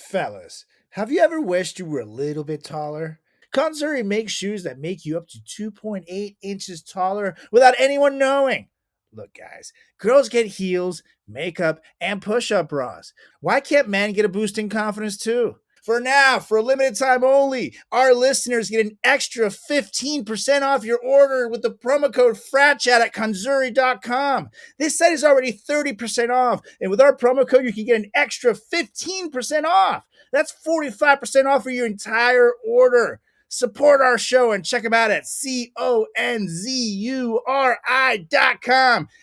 Fellas, have you ever wished you were a little bit taller? Kanzuri makes shoes that make you up to 2.8 inches taller without anyone knowing. Look, guys, girls get heels, makeup, and push up bras. Why can't men get a boost in confidence too? For now, for a limited time only, our listeners get an extra 15% off your order with the promo code FRATCHAT at kanzuri.com. This site is already 30% off, and with our promo code, you can get an extra 15% off. That's 45% off for your entire order. Support our show and check them out at conzuri.com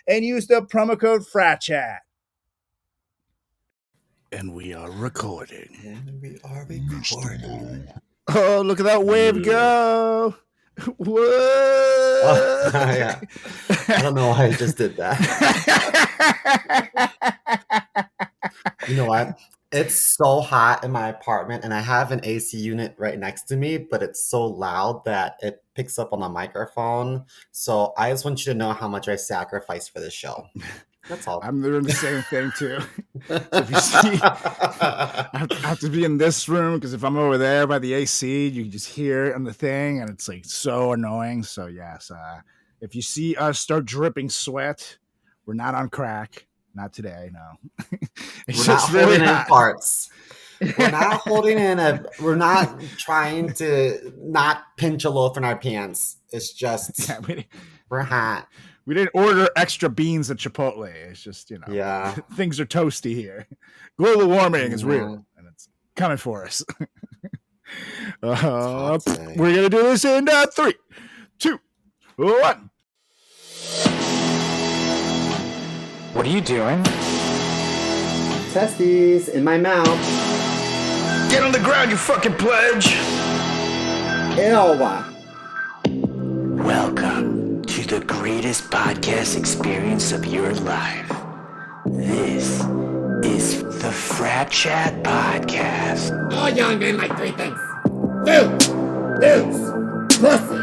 and use the promo code FRATCHAT. And we are recording. Oh, look at that wave go. Whoa. Oh, yeah. I don't know why I just did that. You know what? It's so hot in my apartment, and I have an AC unit right next to me, but it's so loud that it picks up on the microphone. So I just want you to know how much I sacrificed for this show. That's all. I'm doing the same thing too. So if you see, I have to be in this room because if I'm over there by the AC, you can just hear it on the thing, and it's like so annoying. So yes, if you see us start dripping sweat, we're not on crack. Not today, no. We're not holding in parts. We're not holding in we're not trying to not pinch a loaf in our pants. It's just we're hot. We didn't order extra beans at Chipotle. It's just, things are toasty here. Global warming is real, and it's coming for us. We're going to do this in 3, 2, 1. What are you doing? Testes in my mouth. Get on the ground, you fucking pledge. Ew. Welcome to the greatest podcast experience of your life. This is the Frat Chat Podcast. All young men like 3 things. Food, news, pussy.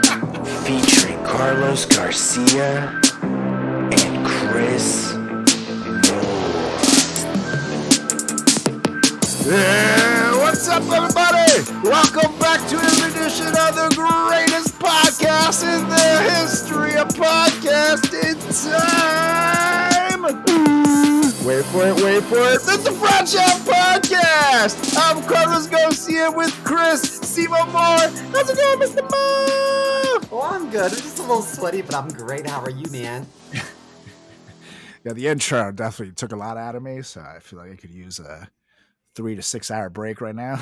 Featuring Carlos Garcia and Chris. Yeah, what's up, everybody? Welcome back to another edition of the greatest podcast in the history of podcasting time. Wait for it. It's the Frat Chat Podcast. I'm Carlos Garcia with Chris Simo Moore. How's it going, Mr. Moore? Oh, I'm good. I'm just a little sweaty, but I'm great. How are you, man? Yeah, the intro definitely took a lot out of me, so I feel like I could use a 3 to 6 hour break right now.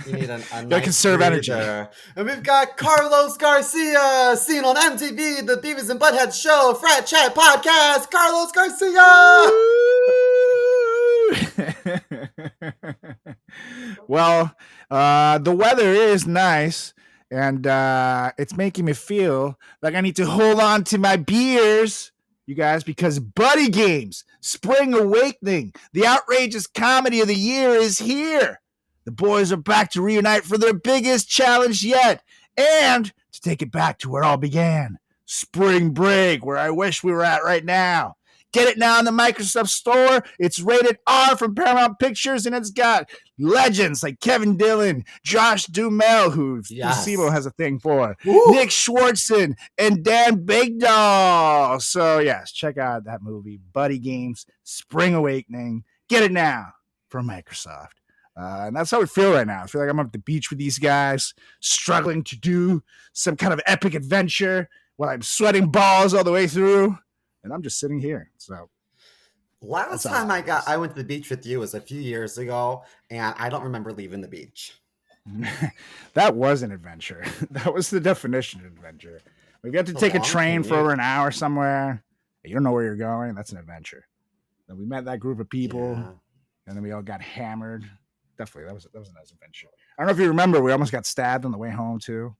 You need a nice conserve energy. And we've got Carlos Garcia, seen on MTV, the Beavis and Butthead Show, Frat Chat Podcast. Carlos Garcia! Well, the weather is nice, and it's making me feel like I need to hold on to my beers, you guys, because Buddy Games Spring Awakening, the outrageous comedy of the year, is here. The boys are back to reunite for their biggest challenge yet, and to take it back to where it all began, spring break, where I wish we were at right now. Get it now in the Microsoft Store. It's rated R from Paramount Pictures, and it's got legends like Kevin Dillon, Josh Duhamel, who Simo has a thing for, Nick Swartzen, and Dan Bigdahl. So, yes, check out that movie, Buddy Games, Spring Awakening. Get it now from Microsoft. And that's how I feel right now. I feel like I'm at the beach with these guys, struggling to do some kind of epic adventure while I'm sweating balls all the way through. And I'm just sitting here. So last time I went to the beach with you was a few years ago, and I don't remember leaving the beach. That was an adventure. That was the definition of adventure. We got to take a train for over an hour somewhere. You don't know where you're going. That's an adventure. Then we met that group of people, and then we all got hammered. Definitely, that was a nice adventure. I don't know if you remember, we almost got stabbed on the way home too.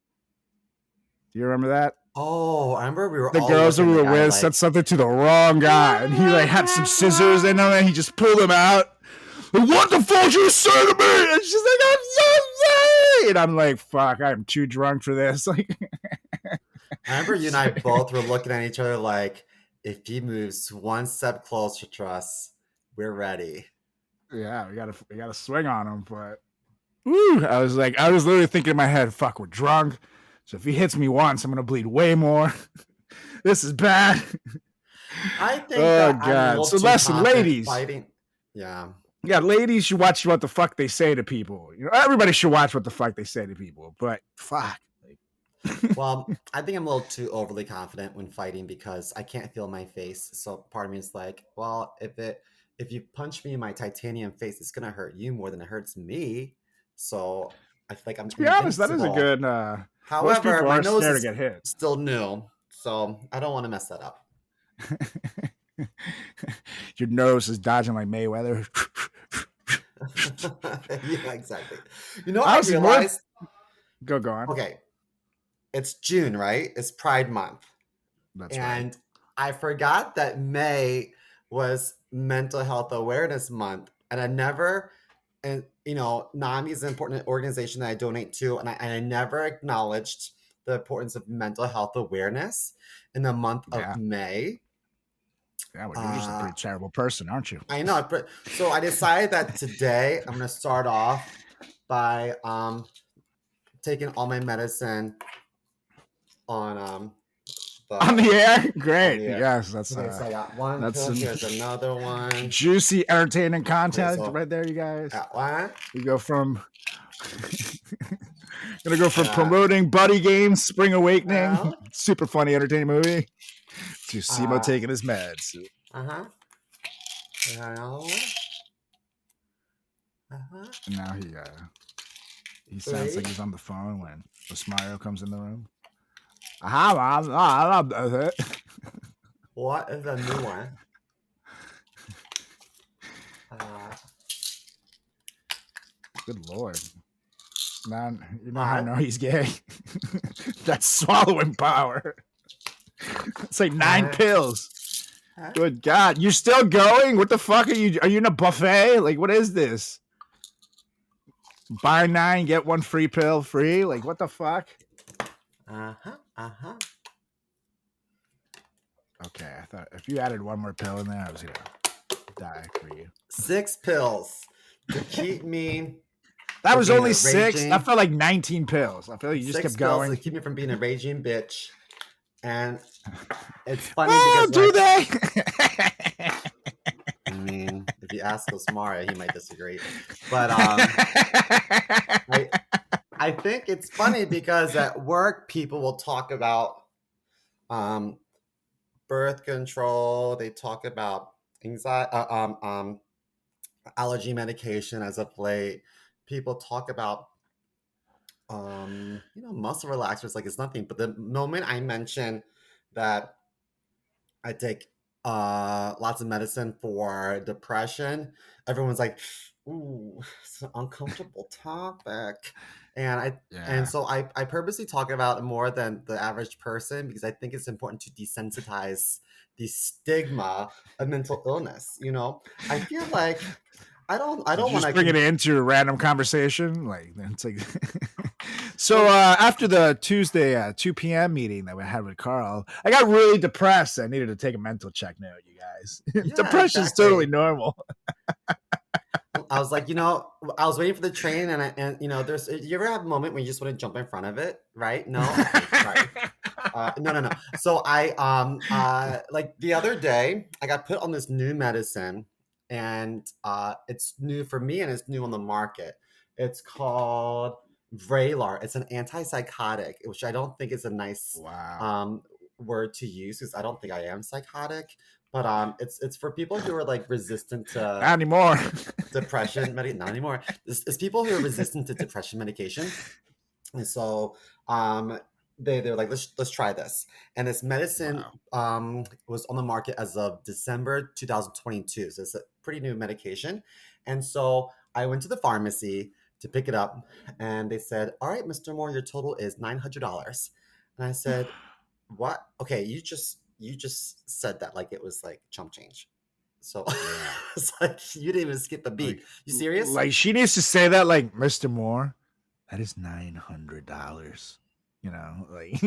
Do you remember that? Oh, I remember we were the girls that we were with said something to the wrong guy, and he had some scissors in him, and he just pulled them out. Like, what the fuck you say to me? And she's like, I'm so sorry. And I'm like, fuck, I'm too drunk for this. Like, I remember you and I both were looking at each other like, if he moves one step closer to us, we're ready. Yeah, we gotta swing on him. But I was literally thinking in my head, fuck, we're drunk. So if he hits me once, I'm gonna bleed way more. This is bad. I think Oh that I'm a God. little So too listen, confident ladies. fighting. Yeah. Yeah, ladies should watch what the fuck they say to people. You know, everybody should watch what the fuck they say to people. But fuck. Well, I think I'm a little too overly confident when fighting because I can't feel my face. So part of me is like, well, if you punch me in my titanium face, it's gonna hurt you more than it hurts me. So I feel like I'm To be honest, that is a invincible. good. Most However, people my are nose scared to is get hit. still new, so I don't want to mess that up. Your nose is dodging like Mayweather. Yeah, exactly. You know, I Honestly, more. realized. Go on. Okay, it's June, right? It's Pride Month. That's right. And I forgot that May was Mental Health Awareness Month. And I never, and NAMI is an important organization that I donate to, and I never acknowledged the importance of mental health awareness in the month Yeah. of May. Yeah, well, you're just a pretty terrible person, aren't you? I know. So I decided that today I'm going to start off by taking all my medicine on on the air. Great. the air. Yes, that's Okay, so I got one that's pill. Here's another one. juicy, entertaining content so right there, you guys. Got one. You go from gonna go from promoting Buddy Games, Spring Awakening, super funny, entertaining movie, to Simo taking his meds. And now he sounds like he's on the phone when Osmario comes in the room. What is a new one? Good Lord. Man, you know how I know he's gay? That's swallowing power. It's like 9 pills. Good God. You're still going? What the fuck are you? Are you in a buffet? Like, what is this? Buy 9, get 1 free pill free? Like, what the fuck? Okay, I thought if you added 1 more pill in there, I was going to die for you. 6 pills to keep me. That was only 6. That felt like 19 pills. I feel like you just kept going. To keep me from being a raging bitch. And it's funny because do they? I mean, if you ask Osmara, he might disagree. But I think it's funny because at work people will talk about birth control. They talk about anxiety, allergy medication as of late. People talk about muscle relaxers like it's nothing. But the moment I mention that I take lots of medicine for depression, everyone's like, ooh, it's an uncomfortable topic. And so I purposely talk about it more than the average person because I think it's important to desensitize the stigma of mental illness. I feel like I don't want to bring it into a random conversation. Like it's like so after the Tuesday 2 p.m. meeting that we had with Carl, I got really depressed. I needed to take a mental check now, you guys. Depression is totally normal. I was like, I was waiting for the train and there's, you ever have a moment when you just want to jump in front of it, right? No? Okay, sorry. No. So I, like the other day, I got put on this new medicine and it's new for me and it's new on the market. It's called Vraylar. It's an antipsychotic, which I don't think is a nice word to use because I don't think I am psychotic. But it's for people who are like resistant to not anymore depression. Not anymore. It's people who are resistant to depression medication, and so they're like, let's try this. And this medicine was on the market as of December 2022, so it's a pretty new medication. And so I went to the pharmacy to pick it up, and they said, "All right, Mr. Moore, your total is $900." And I said, "What? Okay, you just said that like it was like chump change." So it's like you didn't even skip a beat. You serious? Like she needs to say that like, Mr. Moore, that is $900. Like,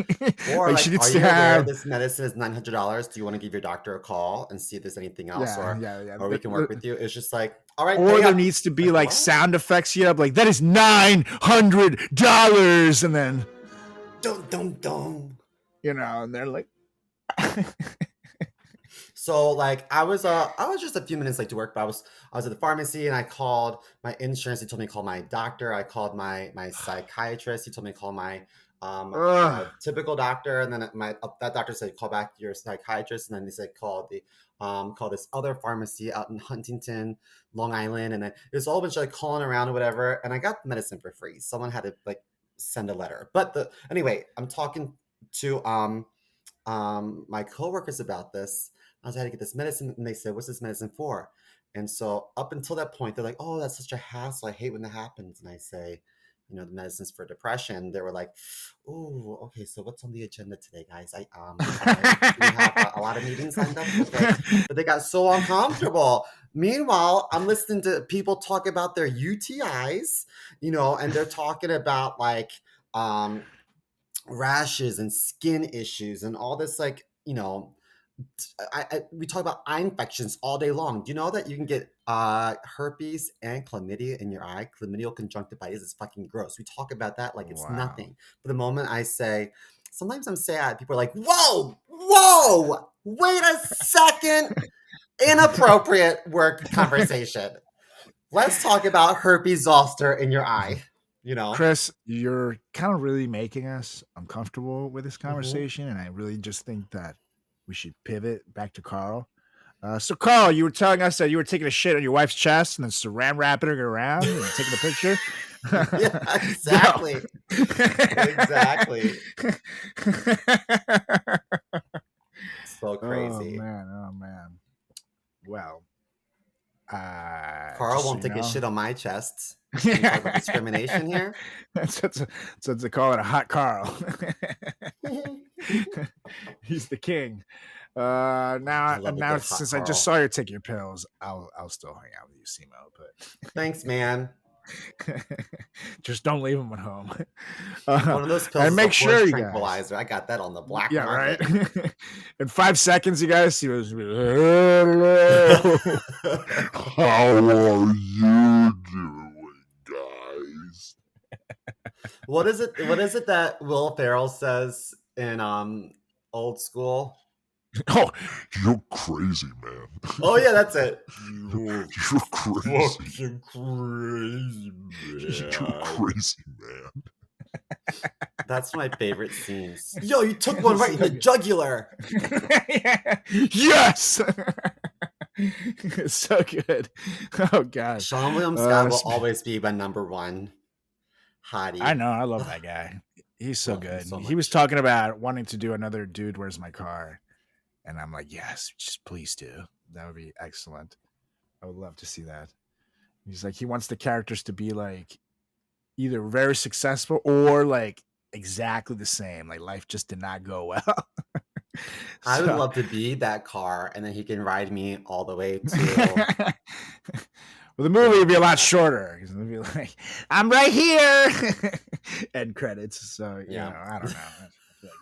Or like she like, needs are to you aware have. this medicine is $900? Do you want to give your doctor a call and see if there's anything else, Yeah. or we can work with you? It's just like, all right, Or pay there up. needs to be Like, like what? sound effects here, like that is $900, and then Dum dum dum. and they're like, So like I was just a few minutes late to work, but I was at the pharmacy and I called my insurance. He told me to call my doctor. I called my psychiatrist. He told me to call my ugh. typical doctor, and then that doctor said call back your psychiatrist, and then they said call this other pharmacy out in Huntington, Long Island, and then it was all a bunch of like calling around or whatever. And I got medicine for free. Someone had to like send a letter, but anyway, I'm talking to my coworkers about this. I was had to get this medicine, and they said, "What's this medicine for?" And so up until that point, they're like, "Oh, that's such a hassle. I hate when that happens." And I say, "The medicine's for depression." They were like, "Oh, okay. So what's on the agenda today, guys?" We have a lot of meetings lined up, but they got so uncomfortable. Meanwhile, I'm listening to people talk about their UTIs, and they're talking about like rashes and skin issues and all this, like, we talk about eye infections all day long. Do you know that you can get herpes and chlamydia in your eye? Chlamydial conjunctivitis is fucking gross. We talk about that like it's Wow. nothing. But the moment I say, sometimes I'm sad, people are like, whoa, wait a second. Inappropriate work conversation. Let's talk about herpes zoster in your eye. Chris, you're kind of really making us uncomfortable with this Mm-hmm. conversation, and I really just think that we should pivot back to Carl. So, Carl, you were telling us that you were taking a shit on your wife's chest and then saran wrapping her around and taking a picture. Yeah, exactly. Exactly. So crazy. Oh man. Well, Carl won't take a shit on my chest. Yeah. Can we talk about discrimination here? So to call it a hot Carl. He's the king. Now since I just saw you take your pills, I'll still hang out with you, Simo. But thanks, man. Just don't leave him at home. One of those pills and make sure you tranquilizer. Guys. I got that on the black market. Right. In 5 seconds, you guys see what's hello. How are you doing, guys? What is it that Will Ferrell says in Old School? Oh, you're crazy, man. Oh yeah, that's it. You're crazy. Fucking crazy, man. You're crazy, man. That's my favorite scenes. Yo, you took one right in the jugular. Yes. So good. Oh god. Sean William Scott will always be my number one hottie. I know. I love that guy. He's so good. So he was talking about wanting to do another Dude, Where's My Car? And I'm like, yes, just please do. That would be excellent. I would love to see that. He's like, he wants the characters to be like either very successful or like exactly the same. Like life just did not go well. I would love to be that car, and then he can ride me all the way to. Well, the movie would be a lot shorter because it would be like, I'm right here. End credits. So, I don't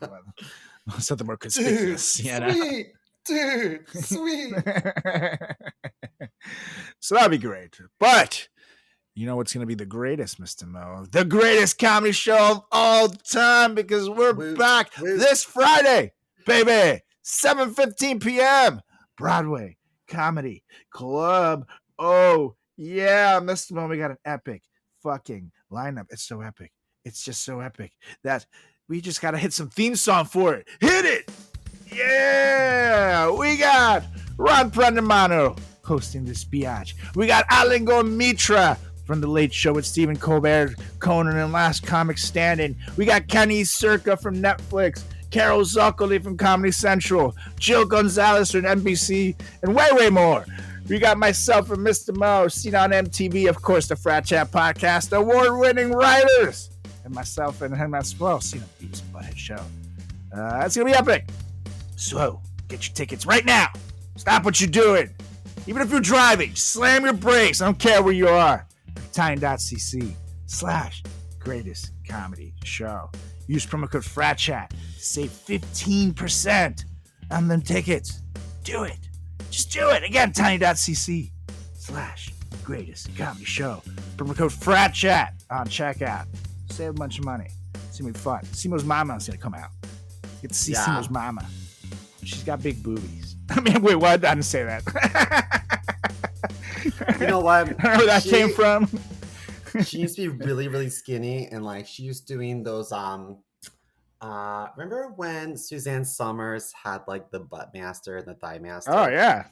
know. Something more conspicuous. Dude, sweet. So that'd be great. But you know what's going to be the greatest, Mr. Mo? The greatest comedy show of all time, because we're back this Friday, baby. 7:15 p.m. Broadway Comedy Club. Oh, yeah, Mr. Mo, we got an epic fucking lineup. It's so epic. It's just so epic that we just got to hit some theme song for it. Hit it! Yeah! We got Ron Prendamano hosting this biatch. We got Alingo Mitra from The Late Show with Stephen Colbert, Conan, and Last Comic Standing. We got Kenny Circa from Netflix, Carol Zoccoli from Comedy Central, Jill Gonzalez from NBC, and way more. We got myself from Mr. Mo, seen on MTV, of course, the Frat Chat Podcast, award-winning writers, and myself and him as well, seen on Beavis and Butthead Show. It's going to be epic. So, get your tickets right now. Stop what you're doing. Even if you're driving, slam your brakes. I don't care where you are. Time.cc/greatest comedy show. Use promo code FRATCHAT to save 15% on them tickets. Do it. Just do it. Again, tiny.cc/greatest comedy show. Promo code FRATCHAT on checkout. Save a bunch of money. It's going to be fun. Simo's mama's going to come out. Get to see Simo's mama. She's got big boobies. I mean, wait, what? I didn't say that. You know what? I don't know where that came from. She used to be really, really skinny, and like she was doing those. Remember when Suzanne Summers had like the butt master and the thigh master? Oh yeah,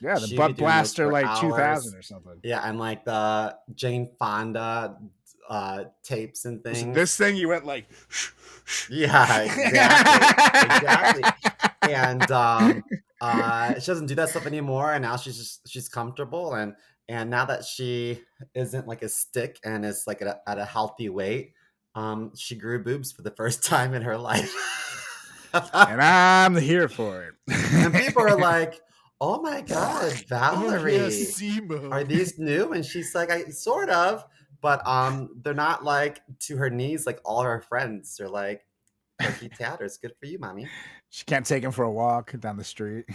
the She'd be butt doing those blaster for like hours. 2000 or something. Yeah, and like the Jane Fonda tapes and Was it things. this thing you went like. Yeah, exactly. And she doesn't do that stuff anymore, and now she's comfortable, and now that she isn't like a stick and is like at a healthy weight, she grew boobs for the first time in her life. And I'm here for it. And people are like, "Oh my God, Valerie, Simo. are these new?" And she's like, "I sort of." But they're not like to her knees like all her friends. They're like turkey tatters. Good for you, mommy. She can't take him for a walk down the street.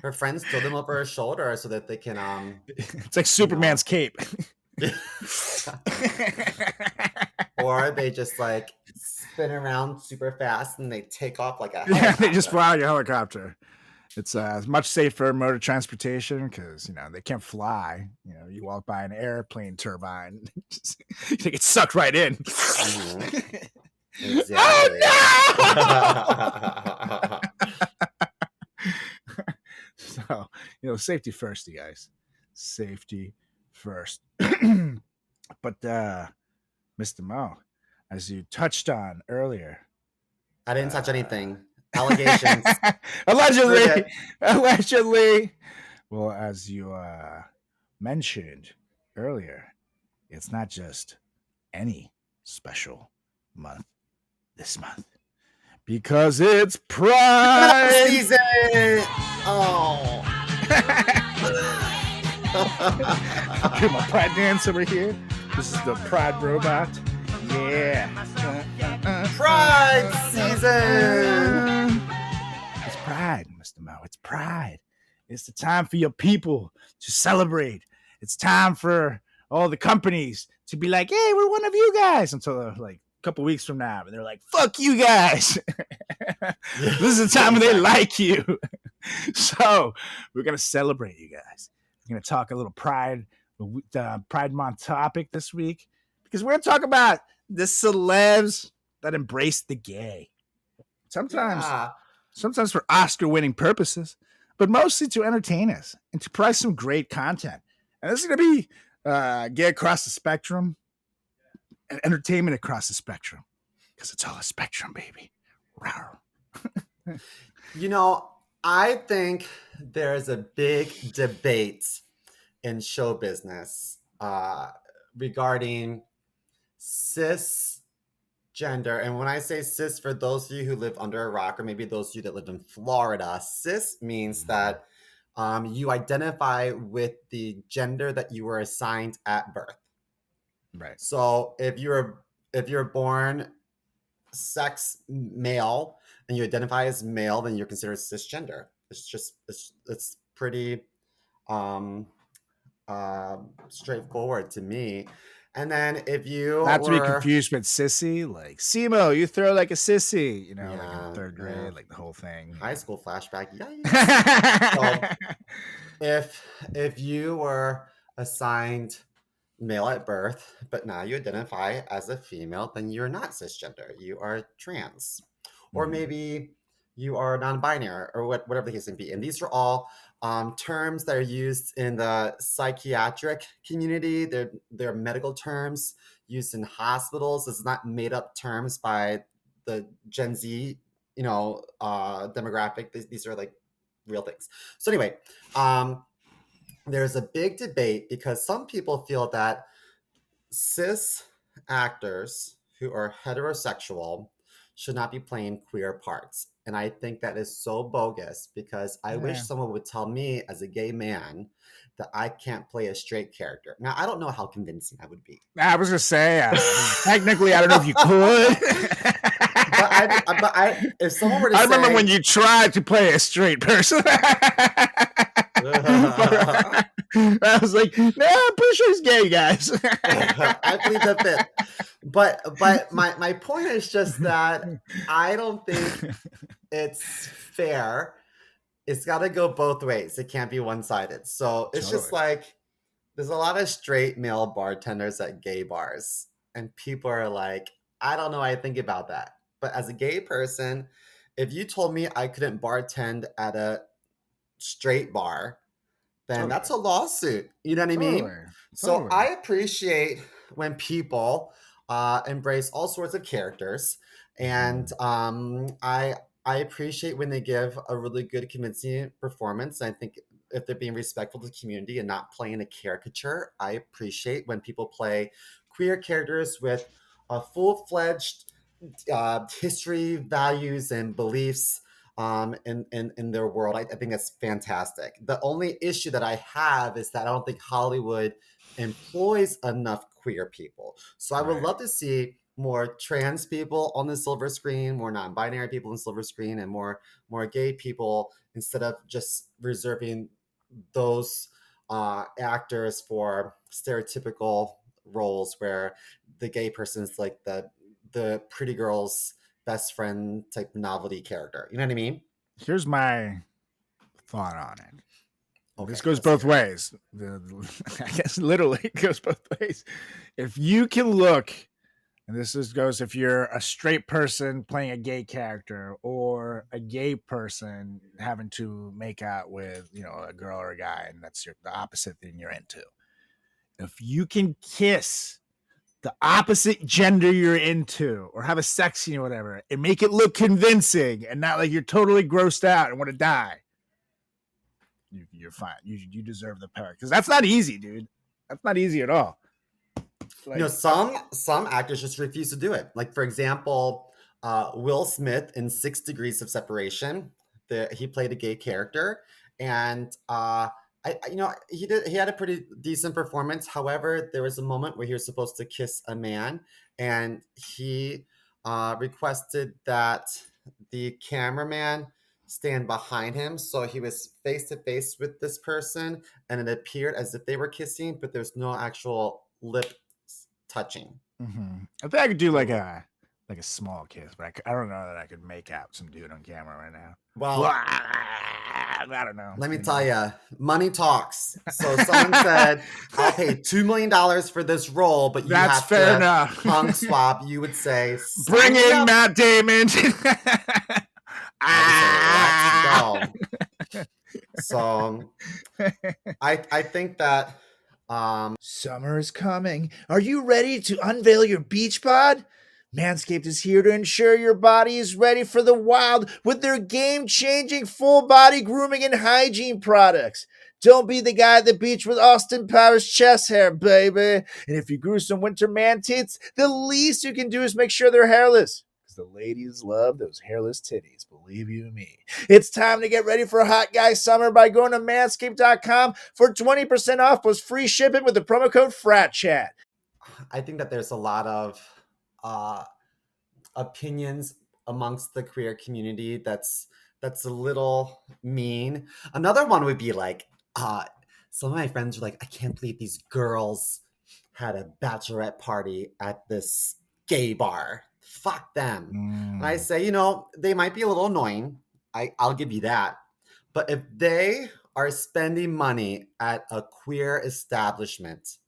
Her friends throw them over her shoulder so that they can It's like Superman's cape. or they just like spin around super fast and they take off like a They just fly like a helicopter. It's much safer mode of transportation because they can't fly. You walk by an airplane turbine, you get sucked right in. Exactly. Oh no! So safety first, you guys. Safety first. But Mr. Mo, as you touched on earlier, I didn't touch anything. Allegations. Allegedly. Well, as you mentioned earlier, it's not just any special month this month because it's Pride season. Oh. Do my Pride dance over here. This is the Pride robot. Yeah. Pride season. It's Pride, Mr. Mo. It's Pride. It's the time for your people to celebrate. It's time for all the companies to be like, hey, we're one of you guys until like a couple weeks from now. And they're like, fuck you guys. This is the time when they like you. So we're going to celebrate you guys. We're going to talk a little Pride Month topic this week because we're going to talk about the celebs that embrace the gay. Sometimes for Oscar-winning purposes, but mostly to entertain us and to provide some great content. And this is going to be gay across the spectrum and entertainment across the spectrum because it's all a spectrum, baby. I think there's a big debate in show business regarding cisgender. And when I say cis, for those of you who live under a rock, or maybe those of you that live in Florida, cis means that you identify with the gender that you were assigned at birth. Right. So if you're born sex male and you identify as male, then you're considered cisgender. It's pretty straightforward to me. And then if you not to be confused with sissy, like Simo, you throw like a sissy, like in third grade, like the whole thing. High school flashback. So if you were assigned male at birth, but now you identify as a female, then you're not cisgender. You are trans. Or maybe you are non-binary, or whatever the case may be. And these are all terms that are used in the psychiatric community. They're medical terms used in hospitals. It's not made up terms by the Gen Z, demographic. These are like real things. So anyway, there's a big debate because some people feel that cis actors who are heterosexual should not be playing queer parts. And I think that is so bogus because I wish someone would tell me as a gay man that I can't play a straight character. Now, I don't know how convincing I would be. I was gonna say, technically, I don't know if you could. If someone were to I say, remember when you tried to play a straight person. I was like, no, I'm pretty sure he's gay, guys. I plead the fifth. But my point is just that I don't think it's fair. It's got to go both ways. It can't be one-sided. So it's just Totally. like there's a lot of straight male bartenders at gay bars, and people are like, I don't know how I think about that. But as a gay person, if you told me I couldn't bartend at a straight bar, then that's a lawsuit. You know what I mean? Totally. So I appreciate when people embrace all sorts of characters, and I appreciate when they give a really good, convincing performance. I think if they're being respectful to the community and not playing a caricature, I appreciate when people play queer characters with a full-fledged history, values, and beliefs in their world. I think that's fantastic. The only issue that I have is that I don't think Hollywood employs enough queer people. So I would love to see more trans people on the silver screen, more non-binary people on the silver screen, and more gay people, instead of just reserving those actors for stereotypical roles where the gay person's like the pretty girl's best friend type novelty character. You know what I mean? Here's my thought on it. Okay, this goes let's both hear it. ways. I guess literally it goes both ways. If you can look, and goes if you're a straight person playing a gay character, or a gay person having to make out with, a girl or a guy, and that's the opposite thing you're into. If you can kiss the opposite gender you're into, or have a sex scene or whatever, and make it look convincing and not like you're totally grossed out and want to die, you're fine. You deserve the power, because that's not easy, dude. That's not easy at all. Like, some actors just refuse to do it. Like, for example, Will Smith in 6 Degrees of Separation. He played a gay character, and he had a pretty decent performance. However, there was a moment where he was supposed to kiss a man, and he requested that the cameraman stand behind him, so he was face to face with this person, and it appeared as if they were kissing, but there's no actual lip touching. I think I could do like a small kiss, but I don't know that I could make out some dude on camera right now. Well, I don't know. let me tell you, money talks. So someone said, I'll pay $2 million for this role, but you That's have fair to enough. tongue swap. You would say, bring "Sign me in up." Matt Damon. I would say, let's go. So I think that Summer is coming. Are you ready to unveil your beach bod? Manscaped is here to ensure your body is ready for the wild with their game-changing full body grooming and hygiene products. Don't be the guy at the beach with Austin Powers chest hair, baby. And if you grew some winter man tits, the least you can do is make sure they're hairless. Because the ladies love those hairless titties, believe you me. It's time to get ready for a hot guy summer by going to manscaped.com for 20% off plus free shipping with the promo code FRATCHAT. I think that there's a lot of opinions amongst the queer community that's a little mean. Another one would be like, some of my friends are like, I can't believe these girls had a bachelorette party at this gay bar. Fuck them. And I say, they might be a little annoying. I'll give you that. But if they are spending money at a queer establishment,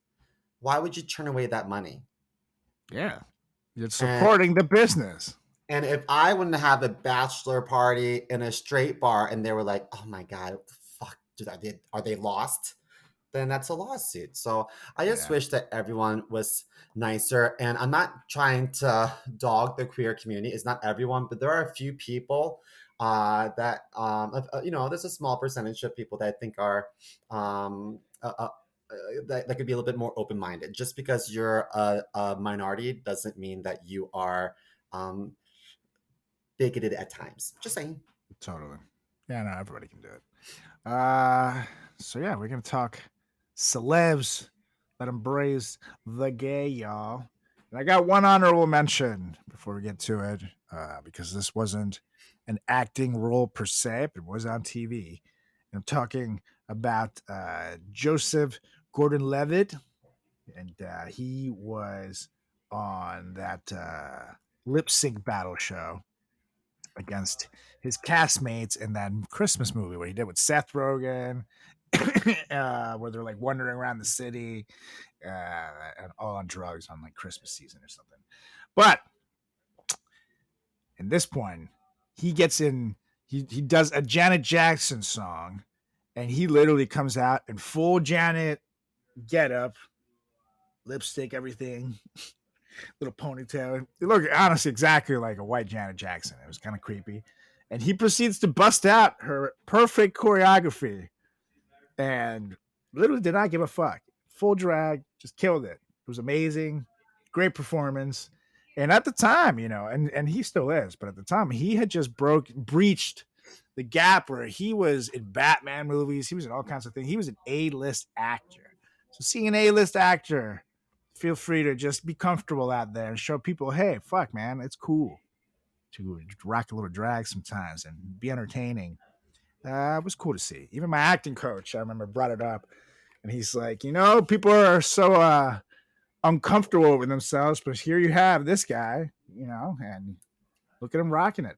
why would you turn away that money? Yeah. You're supporting the business. And if I wouldn't have a bachelor party in a straight bar and they were like, oh my God, what the fuck, are they lost? Then that's a lawsuit. So I just wish that everyone was nicer. And I'm not trying to dog the queer community. It's not everyone, but there are a few people that, there's a small percentage of people that I think are that could be a little bit more open-minded. Just because you're a minority doesn't mean that you are bigoted at times. Just saying. Totally. Yeah, no, everybody can do it. So yeah, we're gonna talk Celebs that embrace the gay, y'all. And I got one honorable mention before we get to it, because this wasn't an acting role per se, but it was on TV. And I'm talking about Joseph Gordon-Levitt, and he was on that lip sync battle show against his castmates in that Christmas movie where he did with Seth Rogen, where they're like wandering around the city and all on drugs on like Christmas season or something. But in this one, he gets in, he does a Janet Jackson song, and he literally comes out in full Janet getup, lipstick, everything, little ponytail. It looked honestly exactly like a white Janet Jackson. It was kind of creepy. And he proceeds to bust out her perfect choreography and literally did not give a fuck. Full drag, just killed it. It was amazing. Great performance. And at the time, and he still is, but at the time, he had just breached the gap where he was in Batman movies. He was in all kinds of things. He was an A-list actor. So seeing an A-list actor, feel free to just be comfortable out there and show people, hey, fuck, man, it's cool to rock a little drag sometimes and be entertaining. It was cool to see. Even my acting coach, I remember, brought it up, and he's like, people are so uncomfortable with themselves, but here you have this guy, and look at him rocking it.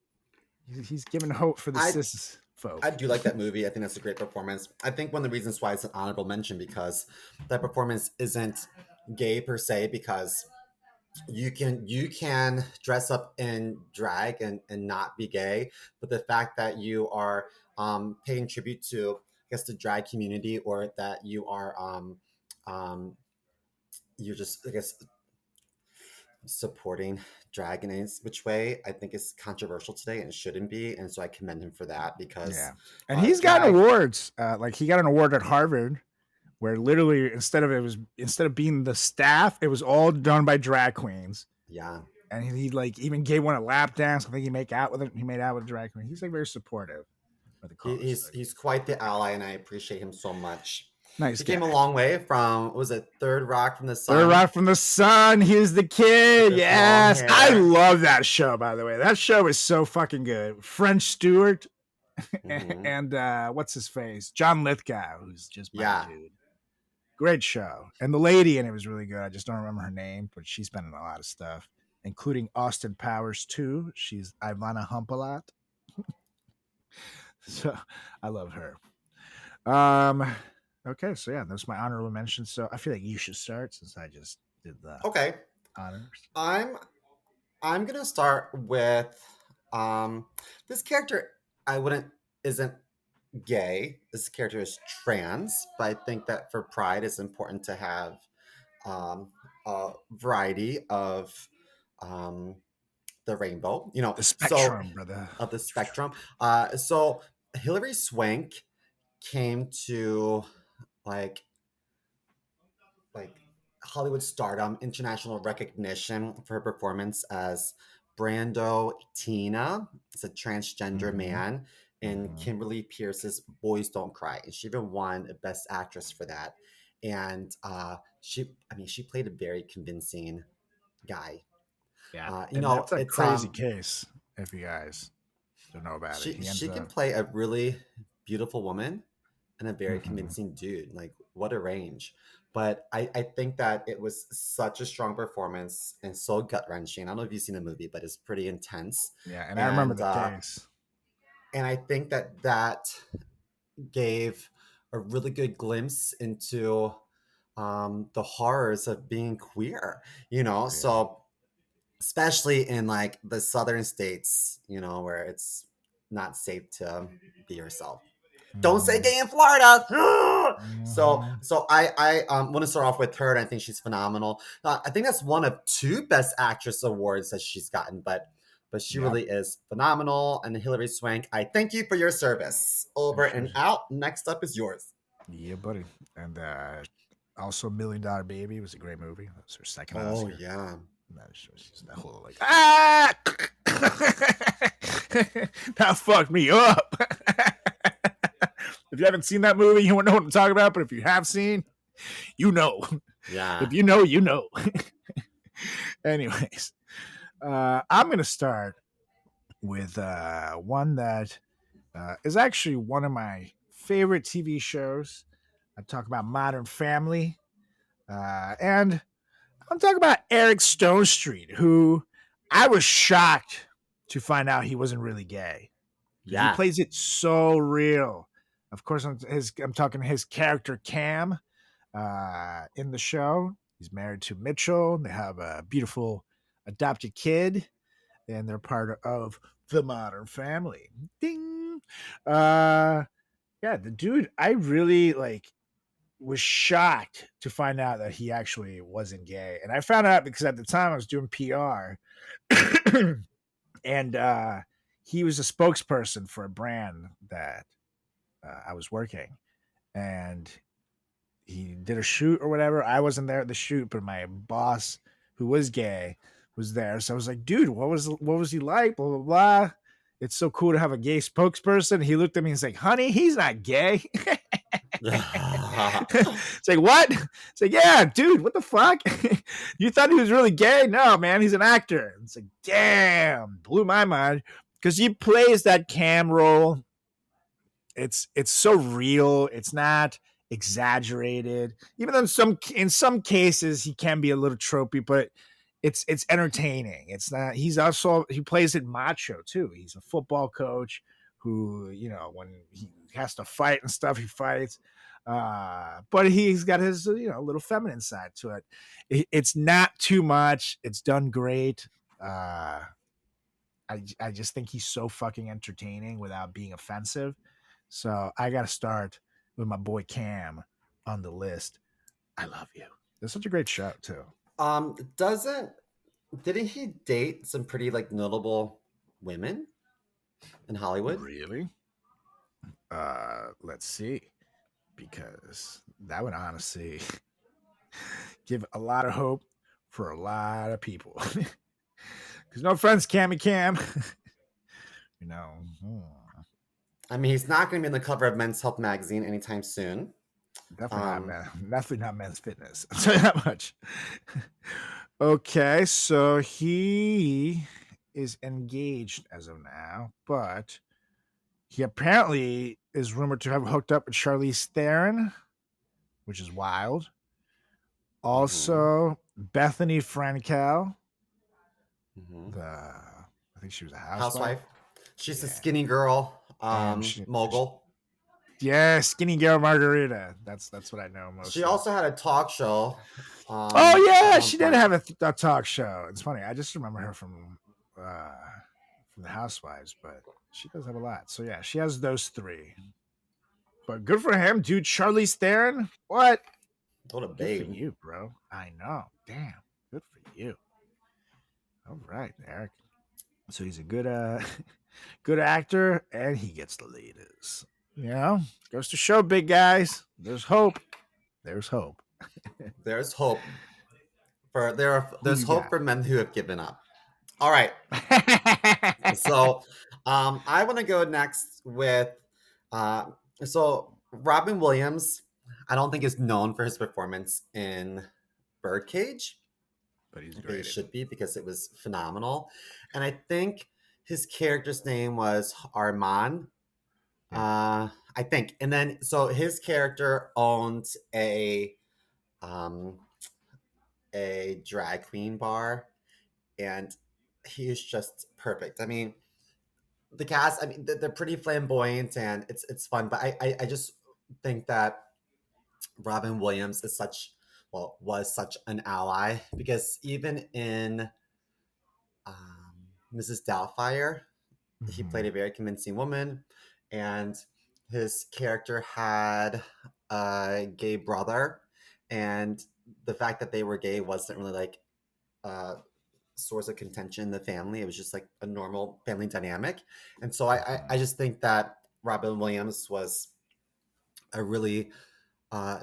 He's giving hope for the cis folk. I do like that movie. I think that's a great performance. I think one of the reasons why it's an honorable mention because that performance isn't gay per se, because you can dress up in drag and not be gay, but the fact that you are paying tribute to, I guess, the drag community, or that you are you're just, I guess, supporting drag in which way, I think is controversial today and shouldn't be. And so I commend him for that, because and he's gotten awards. Like he got an award at Harvard where literally instead of being the staff, it was all done by drag queens. Yeah. And he like even gave one a lap dance. I think he made out with a drag queen. He's like very supportive of the cause. He's quite the ally, and I appreciate him so much. Nice. He came a long way from, what was it, Third Rock from the Sun? Third Rock from the Sun. He's the kid. Yes. I love that show, by the way. That show is so fucking good. French Stewart and what's his face? John Lithgow, who's just my dude. Great show. And the lady in it was really good. I just don't remember her name, but she's been in a lot of stuff, including Austin Powers too. She's Ivana Humpalot. So I love her. Okay, so yeah, that's my honorable mention. So I feel like you should start since I just did the honors. I'm gonna start with this character. Isn't gay. This character is trans, but I think that for Pride, it's important to have a variety of the rainbow. The spectrum, brother. Of the spectrum. So Hilary Swank came to like Hollywood stardom, international recognition for her performance as Brando Tina. It's a transgender man in Kimberly Pierce's Boys Don't Cry, and she even won a Best Actress for that. And she played a very convincing guy. Yeah, that's a crazy case. If you guys don't know about it, she can play a really beautiful woman and a very convincing dude. Like, what a range. But I think that it was such a strong performance and so gut-wrenching. I don't know if you've seen the movie, but it's pretty intense. Yeah, and I remember the case. And I think that gave a really good glimpse into the horrors of being queer, So especially in like the southern states, where it's not safe to be yourself. Don't say gay in Florida. So I want to start off with her, and I think she's phenomenal. I think that's one of 2 Best Actress awards that she's gotten, but she really is phenomenal. And Hilary Swank, I thank you for your service. Over and out. Next up is yours. Yeah, buddy. And also $1 Million Baby was a great movie. That was her second Oscar. Oh yeah. She's that whole like that fucked me up. If you haven't seen that movie, you won't know what I'm talking about. But if you have seen, You know. Yeah. If you know, you know. Anyways, I'm going to start with one that is actually one of my favorite TV shows. I talk about Modern Family. And I'm talking about Eric Stone Street, who I was shocked to find out he wasn't really gay because he Yeah. plays it so real. Of course, I'm talking his character Cam in the show. He's married to Mitchell. They have a beautiful adopted kid, and they're part of the Modern Family. Ding. Yeah, the dude, I really was shocked to find out that he actually wasn't gay. And I found out because at the time I was doing PR and he was a spokesperson for a brand that I was working. And he did a shoot or whatever. I wasn't there at the shoot, but my boss, who was gay, was there. So I was like, dude, what was he like? Blah blah blah. It's so cool to have a gay spokesperson. He looked at me and he's like, honey, he's not gay. It's like, what? It's like, yeah, dude, what the fuck? You thought he was really gay? No, man, he's an actor. It's like, damn, blew my mind because he plays that Cam role. It's so real. It's not exaggerated. Even though in some cases he can be a little tropey, but it's entertaining. It's not. He plays it macho too. He's a football coach who, when he has to fight and stuff, he fights. But he's got his little feminine side to it. It's not too much. It's done great. I just think he's so fucking entertaining without being offensive. So I got to start with my boy Cam on the list. I love you. It's such a great show too. Didn't he date some pretty notable women in Hollywood? Really? Let's see, because that would honestly give a lot of hope for a lot of people. Because no offense, Cammy Cam. I mean, he's not going to be on the cover of Men's Health magazine anytime soon. Definitely not Men's Fitness. I'll tell you that much. Okay, so he is engaged as of now, but he apparently is rumored to have hooked up with Charlize Theron, which is wild. Also, Bethany Frankel, I think she was a housewife. She's a skinny girl, mogul. Yeah, Skinny Girl Margarita. That's what I know most. She also had a talk show. Oh yeah, she did have a talk show. It's funny. I just remember her from the Housewives, but she does have a lot. So yeah, she has those three. But good for him, dude. Charlize Theron. What? What a Good babe. for you, bro. I know. Damn. Good for you. All right, Eric. So he's a good good actor, and he gets the leaders. Goes to show, big guys. There's hope. There's hope. There's hope there's hope for men who have given up. All right. So I want to go next with so Robin Williams. I don't think is known for his performance in Birdcage, But he's but great. he should be because it was phenomenal. And I think his character's name was Armand. I think. And then so his character owned a drag queen bar, and he is just perfect. I mean, the cast, I mean, they're pretty flamboyant and it's fun, but I just think that Robin Williams was such an ally because even in Mrs. Doubtfire, he played a very convincing woman, and his character had a gay brother, and the fact that they were gay wasn't really like a source of contention in the family. It was just like a normal family dynamic. And so I just think that Robin Williams was a really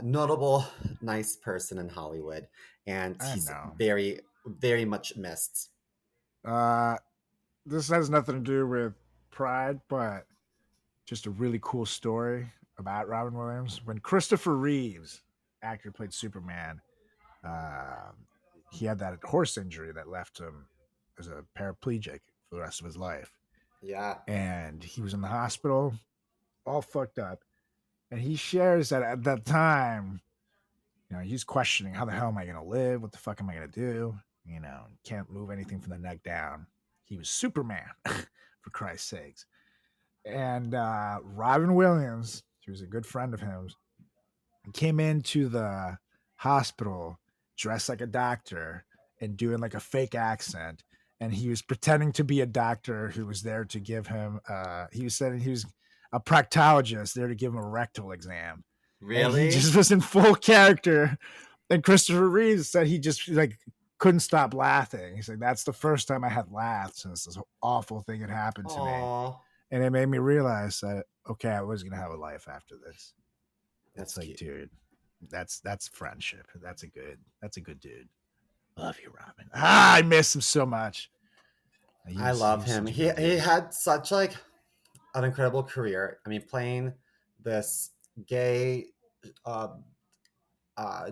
notable, nice person in Hollywood, and he's very, very much missed. This has nothing to do with pride, but just a really cool story about Robin Williams. When Christopher Reeves actor who played Superman, he had that horse injury that left him as a paraplegic for the rest of his life. Yeah. And he was in the hospital, all fucked up. And he shares that at that time, he's questioning, how the hell am I going to live? What the fuck am I going to do? Can't move anything from the neck down. He was Superman, for Christ's sakes. And Robin Williams, who was a good friend of his, came into the hospital dressed like a doctor and doing like a fake accent. And he was pretending to be a doctor who was there to give him, he was saying he was a proctologist there to give him a rectal exam. Really? And he just was in full character. And Christopher Reeve said he just like couldn't stop laughing. He's like, that's the first time I had laughed since this awful thing had happened to me. Aww. And it made me realize that, okay, I was going to have a life after this. That's like, cute. dude, that's friendship. That's a good dude. Love you, Robin. I miss him so much. I love him. He had such like an incredible career. I mean, playing this gay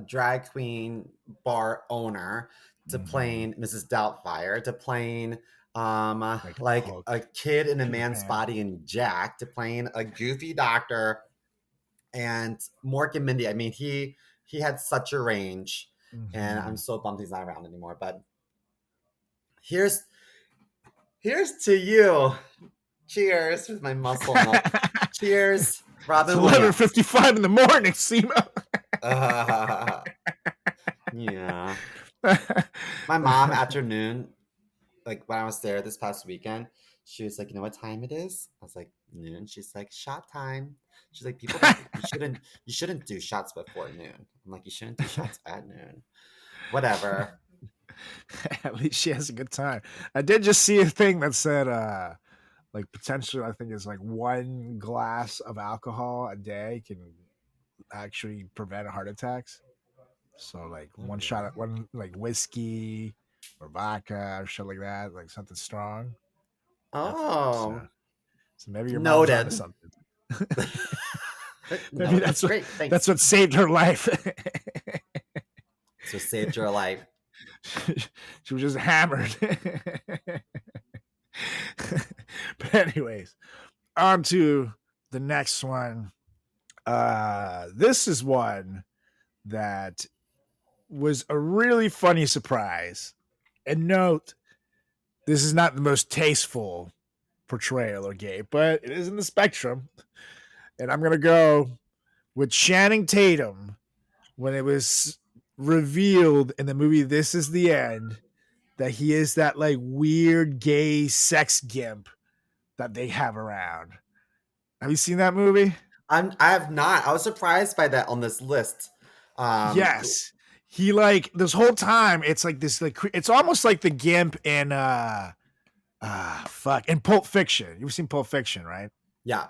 drag queen bar owner to playing Mrs. Doubtfire to playing like a kid in a man's body in Jack to playing a goofy doctor and Mork and Mindy. I mean, he had such a range, and I'm so bummed he's not around anymore. But here's to you. Cheers with my muscle milk. Cheers, Robin. It's 11:55 in the morning, Simo. Yeah. My mom afternoon, like when I was there this past weekend, she was like, "You know what time it is?" I was like, "Noon." She's like, "Shot time." She's like, "People, you shouldn't do shots before noon." I'm like, "You shouldn't do shots at noon." Whatever. At least she has a good time. I did just see a thing that said, like potentially, I think it's like 1 glass of alcohol a day can actually prevent heart attacks. So like one shot at one, like whiskey or vodka or shit like that, like something strong. Oh, so maybe your mom's onto something. Maybe that's what saved her life. So saved your life. She was just hammered. But anyways, on to the next one. This is one that was a really funny surprise. And note, this is not the most tasteful portrayal or gay, but it is in the spectrum. And I'm going to go with Channing Tatum when it was revealed in the movie This Is the End that he is that like weird gay sex gimp that they have around. Have you seen that movie? I have not. I was surprised by that on this list. Yes. He like this whole time it's like this like it's almost like the gimp in in Pulp Fiction. You've seen Pulp Fiction, right? Yeah.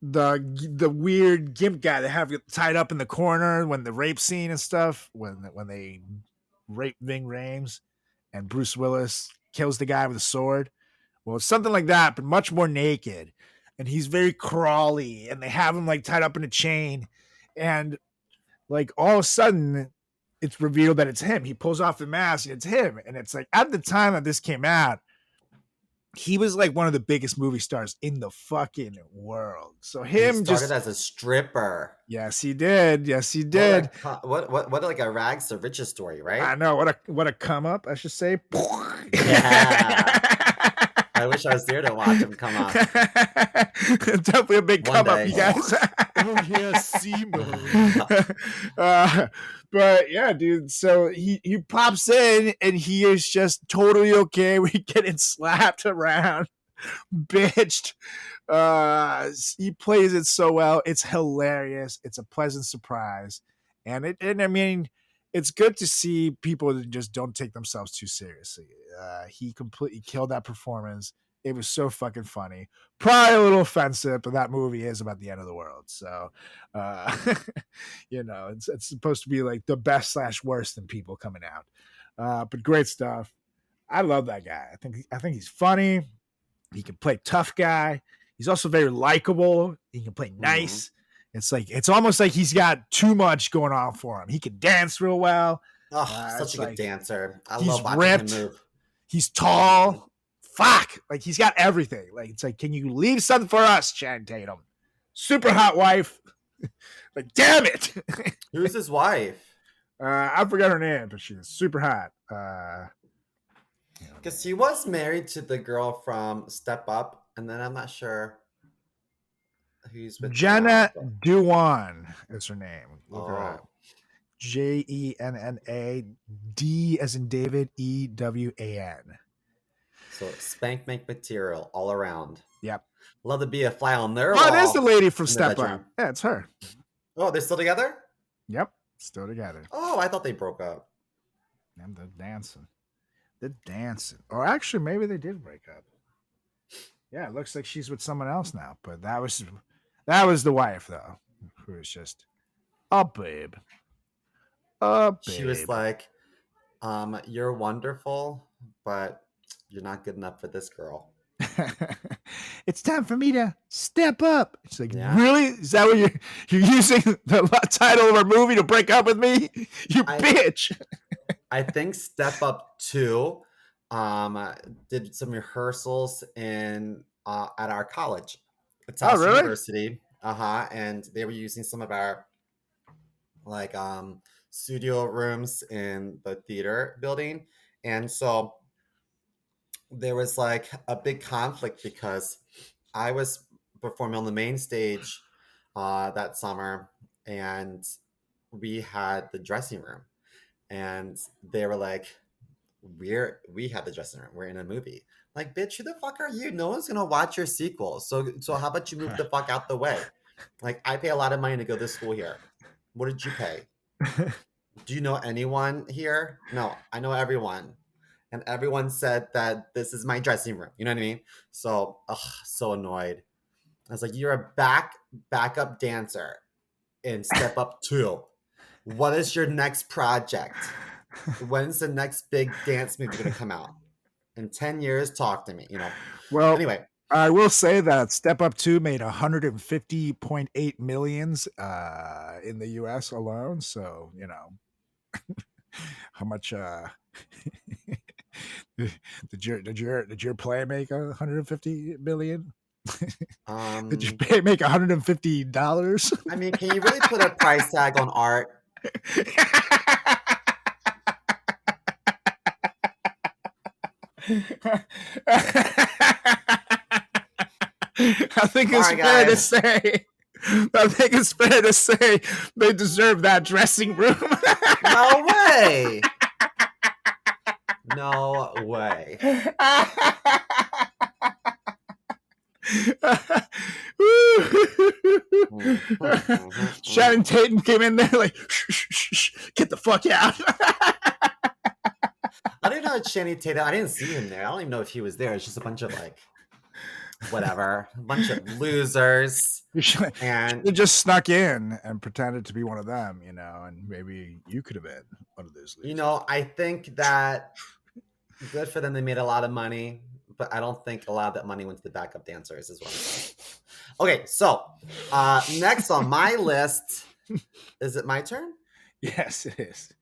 The weird gimp guy they have tied up in the corner when the rape scene and stuff, when they rape Ving Rhames and Bruce Willis kills the guy with a sword. Well, it's something like that, but much more naked. And he's very crawly, and they have him like tied up in a chain. And like all of a sudden, it's revealed that it's him. He pulls off the mask, and it's him. And it's like at the time that this came out, he was like one of the biggest movie stars in the fucking world. So him he started as a stripper. Yes, he did. Yes, he did. What like a rags to riches story, right? I know. What a come up, I should say. Yeah. I wish I was there to watch him come up. Definitely a big come up, you guys. Oh yeah, Simo. But yeah, dude. So he pops in and he is just totally okay with getting slapped around, bitched. He plays it so well. It's hilarious. It's a pleasant surprise, and I mean, it's good to see people that just don't take themselves too seriously. He completely killed that performance. It was so fucking funny. Probably a little offensive, but that movie is about the end of the world. So, it's supposed to be like the best / worst in people coming out. But great stuff. I love that guy. I think he's funny. He can play tough guy. He's also very likable. He can play nice. It's almost like he's got too much going on for him. He can dance real well. Oh, such It's a good like dancer. I he's love watching ripped. him move. He's Mhm. tall. Fuck. Like he's got everything. Like it's like, can you leave something for us, Channing Tatum? Super hot wife. Like, damn it. Who's his wife? I forgot her name, but she's super hot. Because he was married to the girl from Step Up, and then I'm not sure who's with Jenna now. Dewan is her name. Look her up. Oh, Jenna D as in David EWAN. so spank make material all around. Yep. Love to be a fly on their Oh, wall. it is the lady from in the Step Up. bedroom. Yeah, it's her. Oh, they're still together? Yep. Still together. Oh, I thought they broke up. And they're dancing. They're dancing. Or actually, maybe they did break up. Yeah, it looks like she's with someone else now. But that was the wife, though, who was just a babe. A babe. She was like, you're wonderful, but you're not good enough for this girl. It's time for me to step up. It's like, Yeah. really? Is that what you're using the title of our movie to break up with me? You bitch. I think Step Up 2 did some rehearsals in at our college. It's Oh, really? University. And they were using some of our like studio rooms in the theater building. And so there was like a big conflict because I was performing on the main stage that summer, and we had the dressing room, and they were like, we had the dressing room, we're in a movie. Like, bitch, who the fuck are you? No one's gonna watch your sequel. So how about you move the fuck out the way? Like, I pay a lot of money to go to school here. What did you pay? Do you know anyone here? No, I know everyone. And everyone said that this is my dressing room. You know what I mean? So, so annoyed. I was like, you're a backup dancer in Step Up 2. What is your next project? When's the next big dance movie going to come out? In 10 years, talk to me, you know? Well, anyway. I will say that Step Up 2 made 150.8 millions in the US alone. So, you know, how much did your play make 150 million? Did your play make $150? I mean, can you really put a price tag on art? I think it's fair to say. I think it's fair to say they deserve that dressing room. No way. No way. Channing Tatum came in there like, shh, get the fuck out. I didn't know Channing Tatum. I didn't see him there. I don't even know if he was there. It's just a bunch of like, whatever, a bunch of losers. And just snuck in and pretended to be one of them, you know, and maybe you could have been one of those losers. You know, I think that good for them. They made a lot of money, but I don't think a lot of that money went to the backup dancers is what I'm saying. Okay, so next on my list, is it my turn? Yes, it is.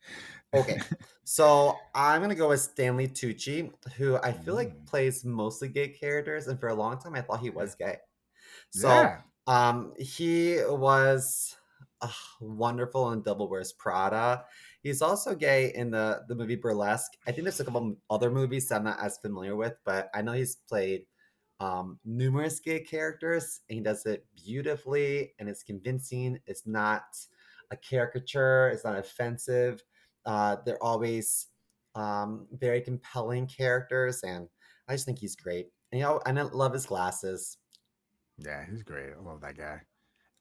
Okay, so I'm going to go with Stanley Tucci, who I feel like plays mostly gay characters, and for a long time I thought he was gay. So he was wonderful in Devil Wears Prada. He's also gay in the movie Burlesque. I think there's a couple other movies that I'm not as familiar with, but I know he's played numerous gay characters, and he does it beautifully, and it's convincing. It's not a caricature. It's not offensive. They're always very compelling characters, and I just think he's great. And, you know, I love his glasses. Yeah, he's great. I love that guy.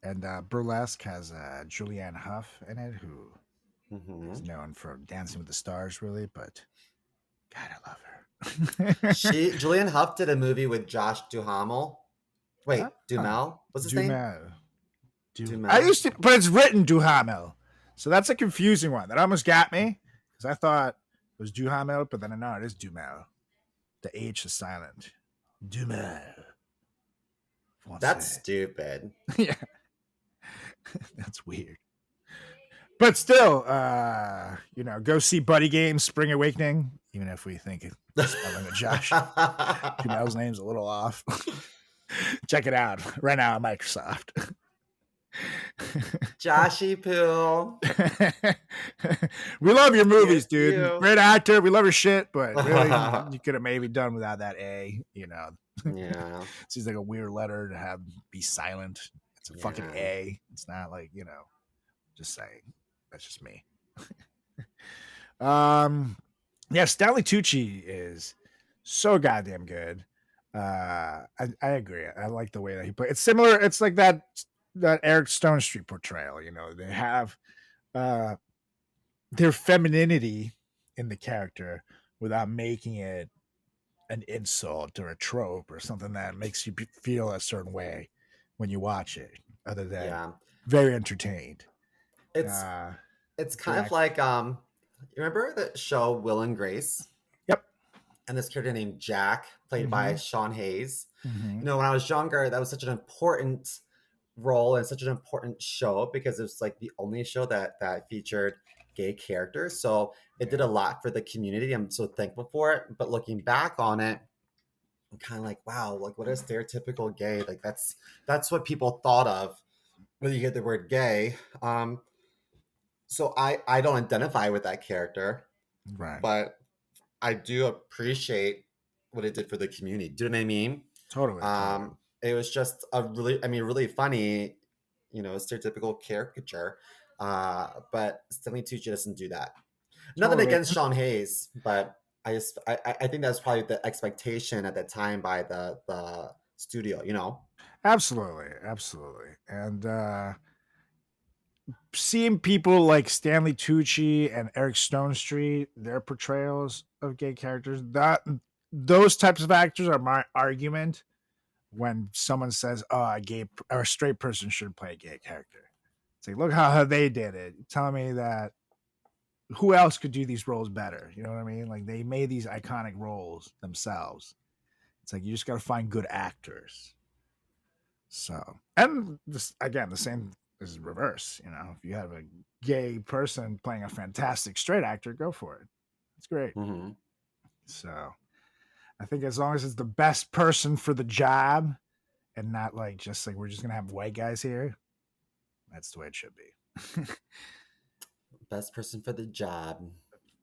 And Burlesque has Julianne Hough in it, who is known for Dancing with the Stars, really. But God, I love her. Julianne Hough did a movie with Josh Duhamel. Wait, Duhamel? What's his name? I used to, but it's written Duhamel, so that's a confusing one. That almost got me because I thought it was Duhamel, but then I know it is Duhamel. The H is silent. Duhamel. That's stupid. Yeah. That's weird. But still, go see Buddy Games Spring Awakening, even if we think spelling of Josh Kumail's name's a little off. Check it out right now on Microsoft. Joshy Poo. We love your movies, Yes, dude. you. Great actor. We love your shit, but really, you could have maybe done without that A. Yeah. Seems like a weird letter to have be silent. It's a fucking Yeah. A. It's not like, just saying. That's just me. Yeah, Stanley Tucci is so goddamn good. I agree. I like the way that he plays. It's similar. It's like that Eric Stone Street portrayal. They have their femininity in the character without making it an insult or a trope or something that makes you feel a certain way when you watch it, other than very entertained. It's kind of like you remember the show Will and Grace? Yep. And this character named Jack, played by Sean Hayes. Mm-hmm. When I was younger, that was such an important role and such an important show because it was like the only show that featured gay characters. So it did a lot for the community. I'm so thankful for it. But looking back on it, I'm kind of like, wow, like what is stereotypical gay? Like that's what people thought of when you hear the word gay. So I don't identify with that character, Right. but I do appreciate what it did for the community. Do you know what I mean? Totally. It was just a really funny, stereotypical caricature. But Stanley Tucci doesn't do that. Nothing against Sean Hayes, but I think that's probably the expectation at that time by the studio, Absolutely. And seeing people like Stanley Tucci and Eric Stone Street, their portrayals of gay characters, those types of actors are my argument when someone says, "Oh, a gay or a straight person should play a gay character." It's like, look how they did it. Telling me that who else could do these roles better? You know what I mean? Like they made these iconic roles themselves. It's like you just got to find good actors. So, and this again, the same is reverse. If you have a gay person playing a fantastic straight actor, go for it. It's great. Mm-hmm. So, I think as long as it's the best person for the job, and not like just like we're just gonna have white guys here, that's the way it should be. Best person for the job.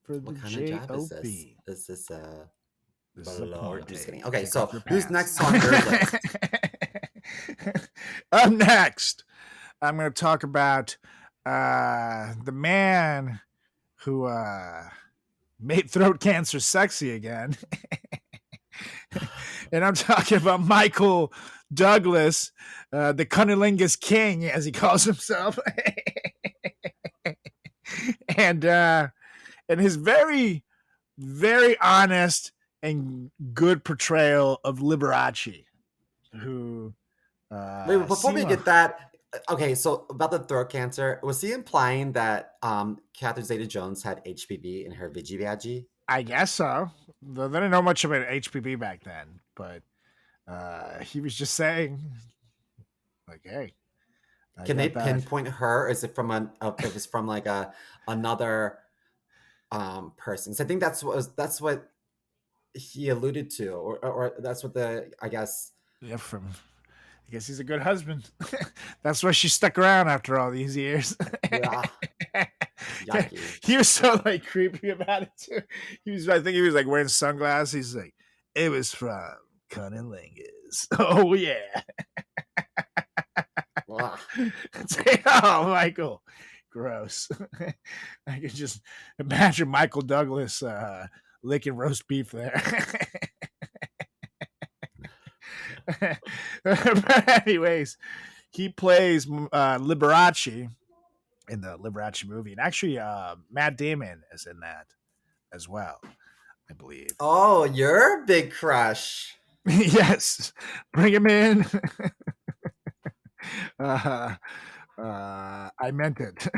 For the what kind of job is this? J.O.B.. Is this This is a porn just kidding. tape. Okay, Take so off your who's pants. next on your list? Up next, I'm going to talk about the man who made throat cancer sexy again. And I'm talking about Michael Douglas, the cunnilingus king, as he calls himself. And his very, very honest and good portrayal of Liberace, who Wait, before we get that, okay, so about the throat cancer, was he implying that Catherine Zeta-Jones had HPV in her Vigi-Vagi? I guess so. They didn't know much about HPV back then, but he was just saying, like, hey. Can they pinpoint her? Is it from if it's from like another person? So I think that's what he alluded to, or that's what I guess. Yeah, I guess he's a good husband. That's why she stuck around after all these years. Yeah. Yucky. He was so like creepy about it too. I think he was like wearing sunglasses. He's like, it was from Cunnilingus. Oh yeah. Oh, Michael. Gross. I could just imagine Michael Douglas licking roast beef there. But anyways, he plays Liberace in the Liberace movie. And actually, Matt Damon is in that as well, I believe. Oh, you're a big crush. Yes. Bring him in. I meant it.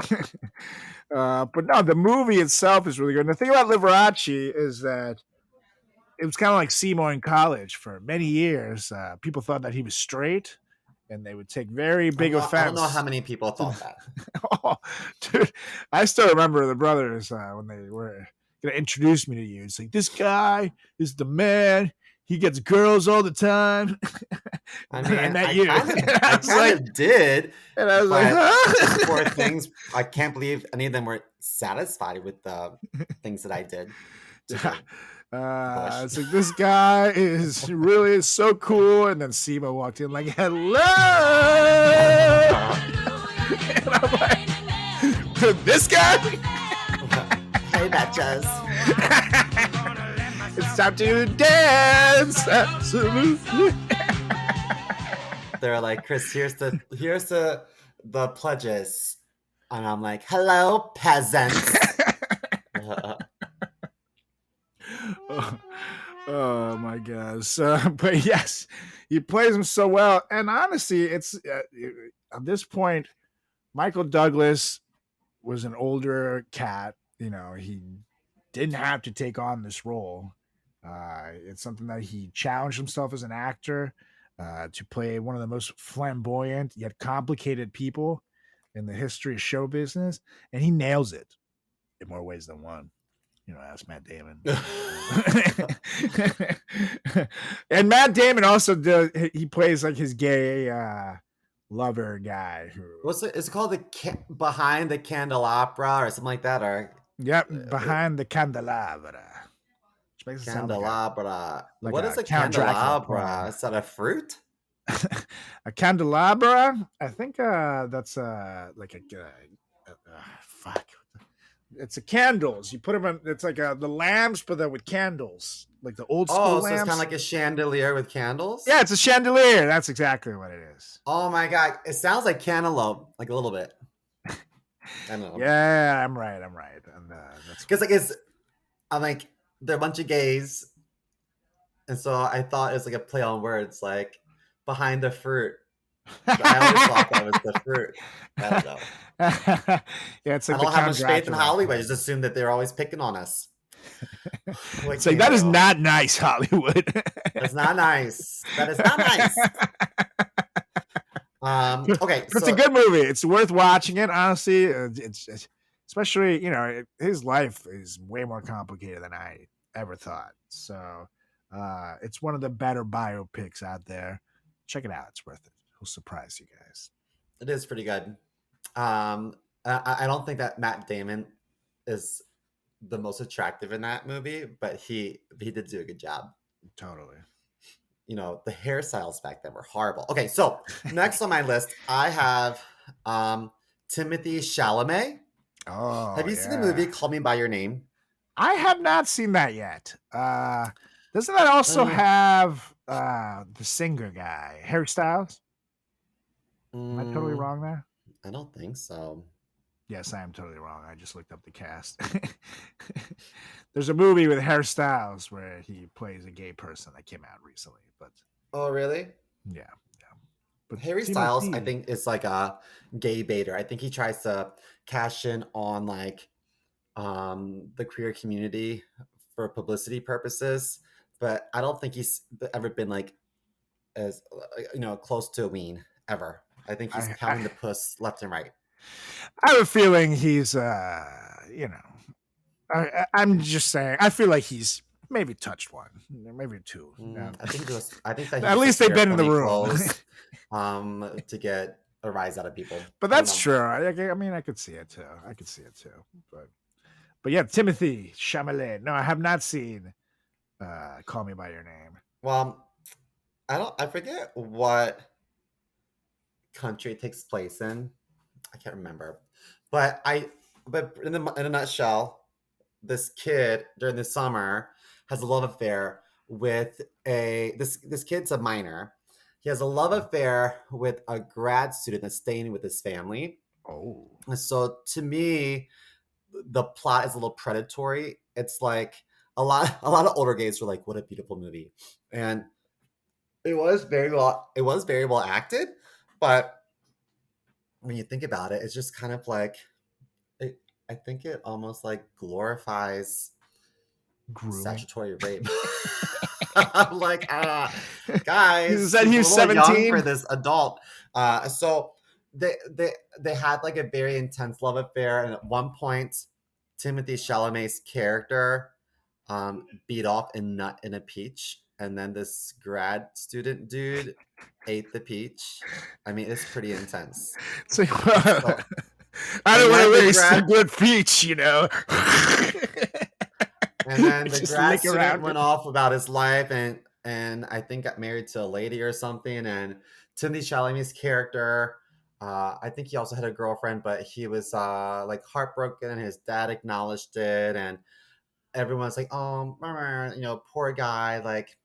But no, the movie itself is really good. And the thing about Liberace is that it was kind of like Seymour in college for many years. People thought that he was straight, and they would take very big I don't know offense. how many people thought that. Oh, dude, I still remember the brothers when they were gonna introduce me to you. It's like, this guy is the man. He gets girls all the time. I mean, I met you. I was kind like, of did, and I was like, but these huh? poor things. I can't believe any of them were satisfied with the things that I did. To the bush. It's like, this guy is really so cool. And then Seba walked in like, hello. And I'm like, this guy? Hey, bitches. It's time to dance. Absolutely. They're like, Chris, here's the pledges, and I'm like, hello, peasants. Oh my gosh. But yes, he plays him so well. And honestly, it's at this point, Michael Douglas was an older cat. You know, he didn't have to take on this role. It's something that he challenged himself as an actor to play one of the most flamboyant yet complicated people in the history of show business, and he nails it in more ways than one. You know, ask Matt Damon. And Matt Damon also he plays like his gay lover guy who What's it? It's called Behind the Candelabra or something like that, or behind the candelabra. Which makes it sound candelabra. like What a is a Count Dracula candelabra? poem. Is that a fruit? A candelabra. I think that's like a fuck. It's a candles. You put them in. It's like the lamps, but then with candles, like the old school Oh, so lamps. it's kind of like a chandelier with candles? Yeah, it's a chandelier. That's exactly what it is. Oh my god, it sounds like cantaloupe, like a little bit. I don't know. Yeah, I'm right. And that's Because I'm like, they're a bunch of gays, and so I thought it was like a play on words, like behind the fruit. But I always thought that was the fruit. I don't know. Yeah, it's like I don't have much faith in Dracula. Hollywood. I just assume that they're always picking on us. It's like, that is not nice, Hollywood. That's not nice. That is not nice. Okay, It's a good movie. It's worth watching it. Honestly, it's especially, you know, his life is way more complicated than I ever thought. So it's one of the better biopics out there. Check it out. It's worth it. It'll surprise you guys. It is pretty good. I don't think that Matt Damon is the most attractive in that movie, but he did do a good job. Totally. You know, the hairstyles back then were horrible. Okay, so next on my list, I have Timothy Chalamet. Oh, have you seen the movie Call Me by Your Name? I have not seen that yet. Doesn't that also have the singer guy, Harry Styles? Am I totally wrong there? I don't think so. Yes, I am totally wrong. I just looked up the cast. There's a movie with Harry Styles where he plays a gay person that came out recently. But oh, really? Yeah. But Harry Styles, I think, is like a gay baiter. I think he tries to cash in on like the queer community for publicity purposes, but I don't think he's ever been like as close to a ween ever. I think he's pounding the puss left and right. I have a feeling he's I'm just saying, I feel like he's maybe touched one, maybe two. I think that at least they've been in the room to get a rise out of people. But that's true. I mean, I could see it too. But yeah, Timothy Chalamet. No, I have not seen Call Me by Your Name. Well, I forget what country it takes place in. I can't remember. But in a nutshell, this kid during the summer has a love affair with this kid's a minor. He has a love affair with a grad student that's staying with his family. Oh. And so to me, the plot is a little predatory. It's like a lot of older gays were like, what a beautiful movie. And it was very well acted, but when you think about it, it's just kind of like I think it almost like glorifies grooming. Statutory rape. I'm like, guys, said she's he a was little young 17? for this adult. So they had like a very intense love affair, and at one point, Timothy Chalamet's character beat off a nut in a peach, and then this grad student dude ate the peach. I mean, it's pretty intense. It's like, So, I don't and want to then the waste a grad good peach, you know. and then the Just grad lick student around went it. off about his life, and I think got married to a lady or something. And Timothy Chalamet's character, I think he also had a girlfriend, but he was like heartbroken, and his dad acknowledged it, and everyone's like, "Oh, poor guy, like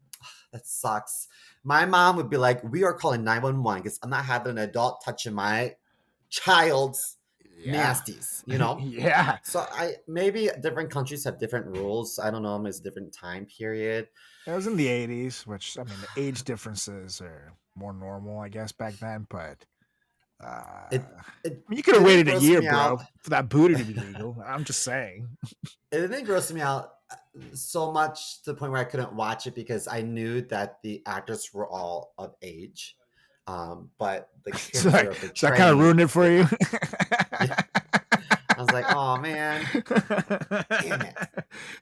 that sucks." My mom would be like, "We are calling 911 because I'm not having an adult touching my child's Yeah. nasties," you know? Yeah. So I maybe different countries have different rules. I don't know, it's a different time period. It was in the 80s, which, I mean, the age differences are more normal, I guess, back then. But It I it mean, you could have didn't waited a gross year, me out. bro, for that booty to be legal. I'm just saying. It didn't gross me out so much to the point where I couldn't watch it because I knew that the actors were all of age. But the So, kids they were so I kind of portraying, ruined it for you. yeah, I was like, oh man, damn it.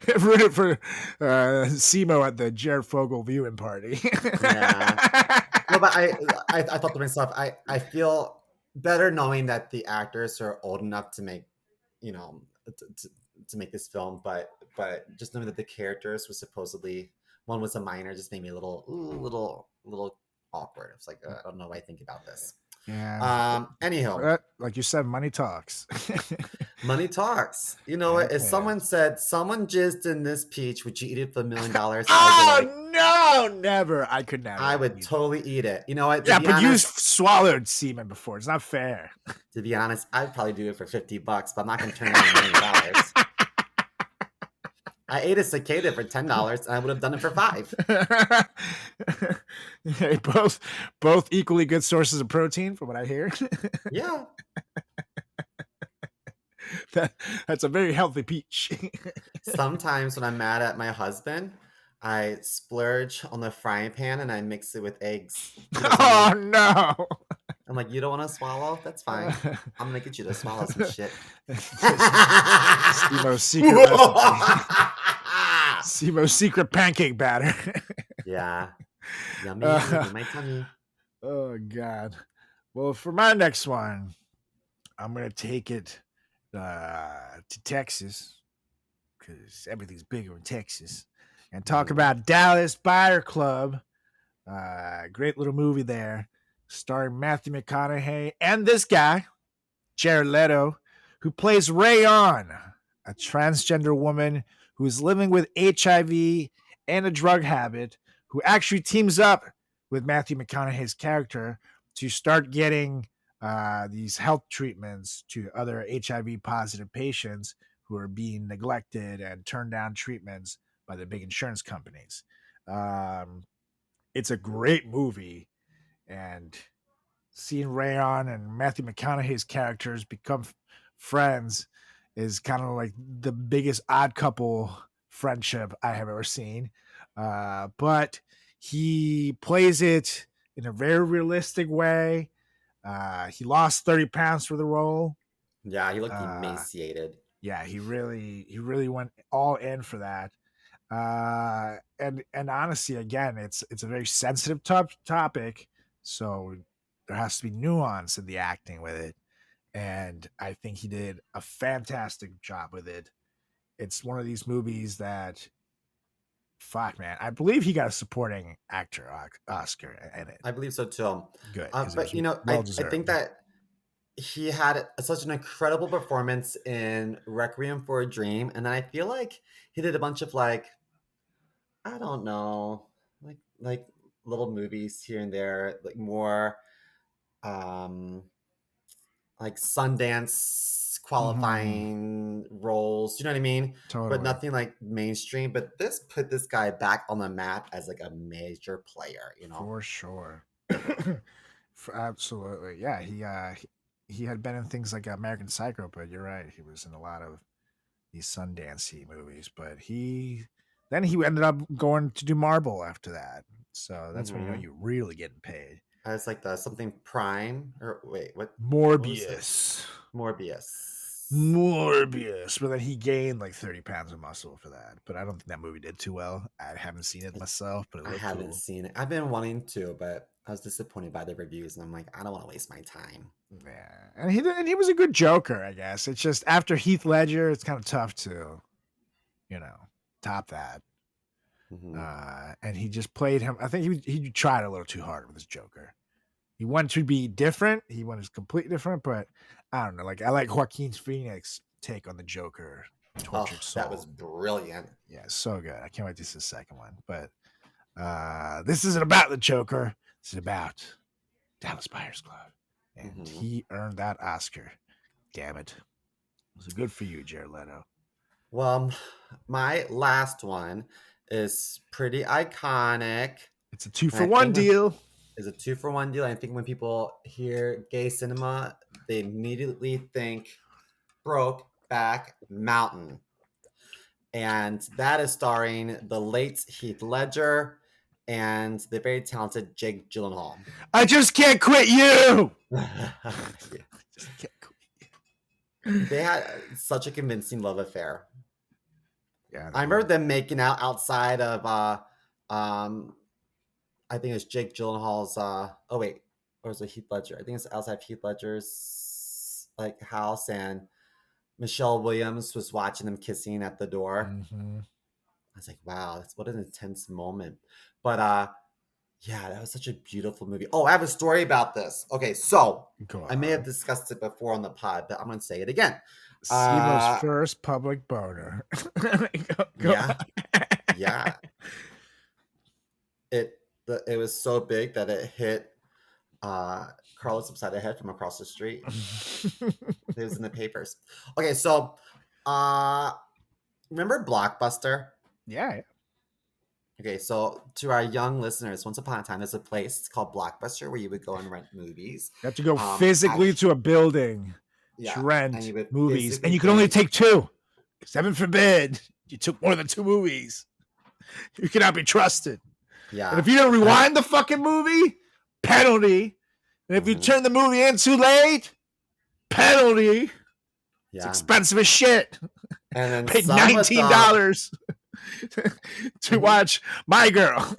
It ruined it for Simo at the Jared Fogle viewing party. Yeah. No, but I thought to myself, I feel better knowing that the actors are old enough to make, you know, to make this film, but just knowing that the characters were supposedly one was a minor just made me a little awkward. It's like I don't know what I think about this. Yeah. Anyhow, Like you said, money talks. money talks. You know what? If Okay. someone said someone jizzed in this peach, would you eat it for $1 million? I'd be Oh like, no, never. I could never. I would eat it. totally eat it. You know what? To Yeah, be but you honest, swallowed semen before. It's not fair. I'd probably do it for $50, but I'm not going to turn down $1 million. I ate a cicada for $10, and I would have done it for $5. Okay, both equally good sources of protein, from what I hear. Yeah. That's a very healthy peach. Sometimes when I'm mad at my husband, I splurge on the frying pan and I mix it with eggs. Oh no! I'm like, you don't want to swallow? That's fine. I'm gonna get you to swallow some shit. Simo's secret recipe. Simo's secret pancake batter. Yeah. Yummy, yummy in my tummy. Oh God. Well, for my next one, I'm gonna take it to Texas because everything's bigger in Texas, and talk about Dallas Buyer Club. Great little movie there, starring Matthew McConaughey and this guy, Jared Leto, who plays Rayon, a transgender woman who is living with HIV and a drug habit, who actually teams up with Matthew McConaughey's character to start getting these health treatments to other HIV positive patients who are being neglected and turned down treatments by the big insurance companies. It's a great movie, and seeing Rayon and Matthew McConaughey's characters become friends is kind of like the biggest odd couple friendship I have ever seen. But he plays it in a very realistic way. He lost 30 pounds for the role. Yeah, he looked emaciated. Yeah, he really went all in for that. And honestly, again, it's a very sensitive topic, so there has to be nuance in the acting with it, and I think he did a fantastic job with it. It's one of these movies that, fuck man, I believe he got a supporting actor Oscar in it. I believe so too. Good, But you know, I think that he had such an incredible performance in Requiem for a Dream, and then I feel like he did a bunch of like, I don't know, like little movies here and there, like more um like Sundance qualifying roles, you know what I mean? Totally. But nothing like mainstream. But this put this guy back on the map as like a major player, you know? For sure. Absolutely. Yeah, he had been in things like American Psycho, but you're right, he was in a lot of these Sundance movies. But Then he ended up going to do Marble after that. So that's when you know Mhm. you're really getting paid. It's like the something Prime or wait, what was it? Morbius. Morbius. But then he gained like 30 pounds of muscle for that. But I don't think that movie did too well. I haven't seen it myself, but it I looked haven't cool. seen it. I've been wanting to, but I was disappointed by the reviews, and I'm like, I don't want to waste my time. Yeah, and he was a good Joker, I guess. It's just after Heath Ledger, it's kind of tough to, top that. Mhm. And he just played him. I think he tried a little too hard with his Joker. He wanted to be different. He wanted completely different, but I don't know. Like I like Joaquin Phoenix take on the Joker, Oh, tortured soul. that was brilliant. Yeah, so good. I can't wait to see the second one. But this isn't about the Joker. This is about Dallas Buyers Club, and he earned that Oscar. Damn it! Was it good for you, Jared Leto? Well, my last one is pretty iconic. It's a 2 And I for 1 think when- deal. It's a 2-for-1 deal. I think when people hear gay cinema, they immediately think Brokeback Mountain. And that is starring the late Heath Ledger and the very talented Jake Gyllenhaal. I just can't quit you. Just can't quit. They had such a convincing love affair. Yeah, I remember them making out outside of I think it's Jake Gyllenhaal's oh wait, or was it Heath Ledger? I think it's outside Heath Ledger's like house, and Michelle Williams was watching them kissing at the door. Mm-hmm. I was like, wow, that's what an intense moment. But yeah, that was such a beautiful movie. Oh, I have a story about this. Okay, so I may have discussed it before on the pod, but I'm gonna say it again. Simo's first public boner. Yeah. Yeah. It was so big that it hit Carlos upside the head from across the street. It was in the papers. Okay, so remember Blockbuster? Yeah. Okay, so to our young listeners, once upon a time, there's a place called Blockbuster where you would go and rent movies. You have to go physically to a building to rent movies, and you could only take 2. Heaven forbid you took more than 2 movies. You cannot be trusted. Yeah. And if you don't rewind the fucking movie, penalty. And if you turn the movie in too late, penalty. Yeah. It's expensive as shit. And then paid $19 to watch My Girl.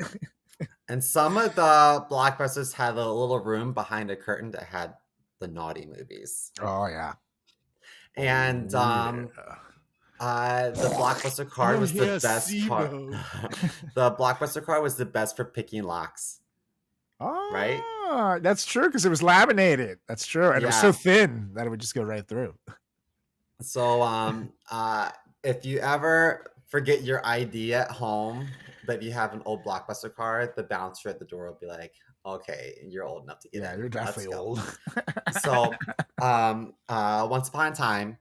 And some of the Blockbusters had a little room behind a curtain that had the naughty movies. Oh yeah. And the Blockbuster card was the best card. The Blockbuster card was the best for picking locks. Oh, right? That's true, because it was laminated. That's true. And it was so thin that it would just go right through. So if you ever forget your ID at home, but you have an old Blockbuster card, the bouncer at the door will be like, okay, you're old enough to get in. Yeah, you're definitely old. So once upon a time,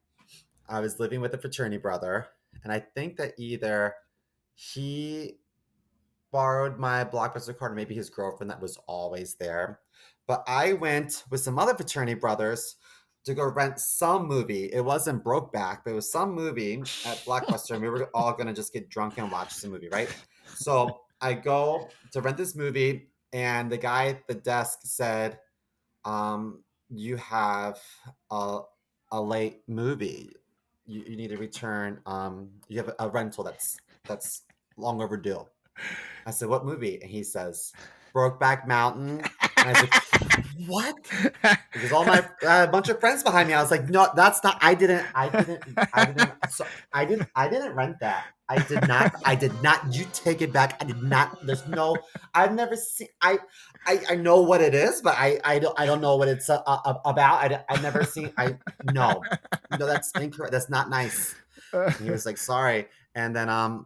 I was living with a fraternity brother, and I think that either he borrowed my Blockbuster card or maybe his girlfriend that was always there. But I went with some other fraternity brothers to go rent some movie. It wasn't Brokeback, but it was some movie at Blockbuster, and we were all going to just get drunk and watch some movie, right? So I go to rent this movie, and the guy at the desk said, you have a late movie. You need to return. You have a rental that's long overdue. I said, what movie? And he says, Brokeback Mountain. And I said, what? Because all my a bunch of friends behind me. I was like, no, that's not. I didn't rent that. I did not. You take it back. I did not. There's no. I've never seen. I know what it is, but I don't know what it's about. I've never seen. No, that's incorrect. That's not nice. And he was like, sorry. And then I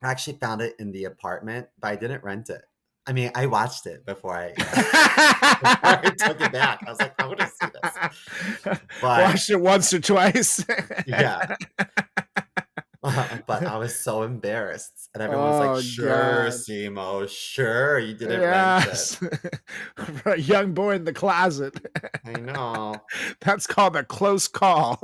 actually found it in the apartment, but I didn't rent it. I mean, I watched it before I took it back. I was like, I want to see this. But, watched it once or twice. Yeah. But I was so embarrassed. And everyone was like, sure, God. Simo, sure, you didn't rent it. A young boy in the closet. I know. That's called a close call.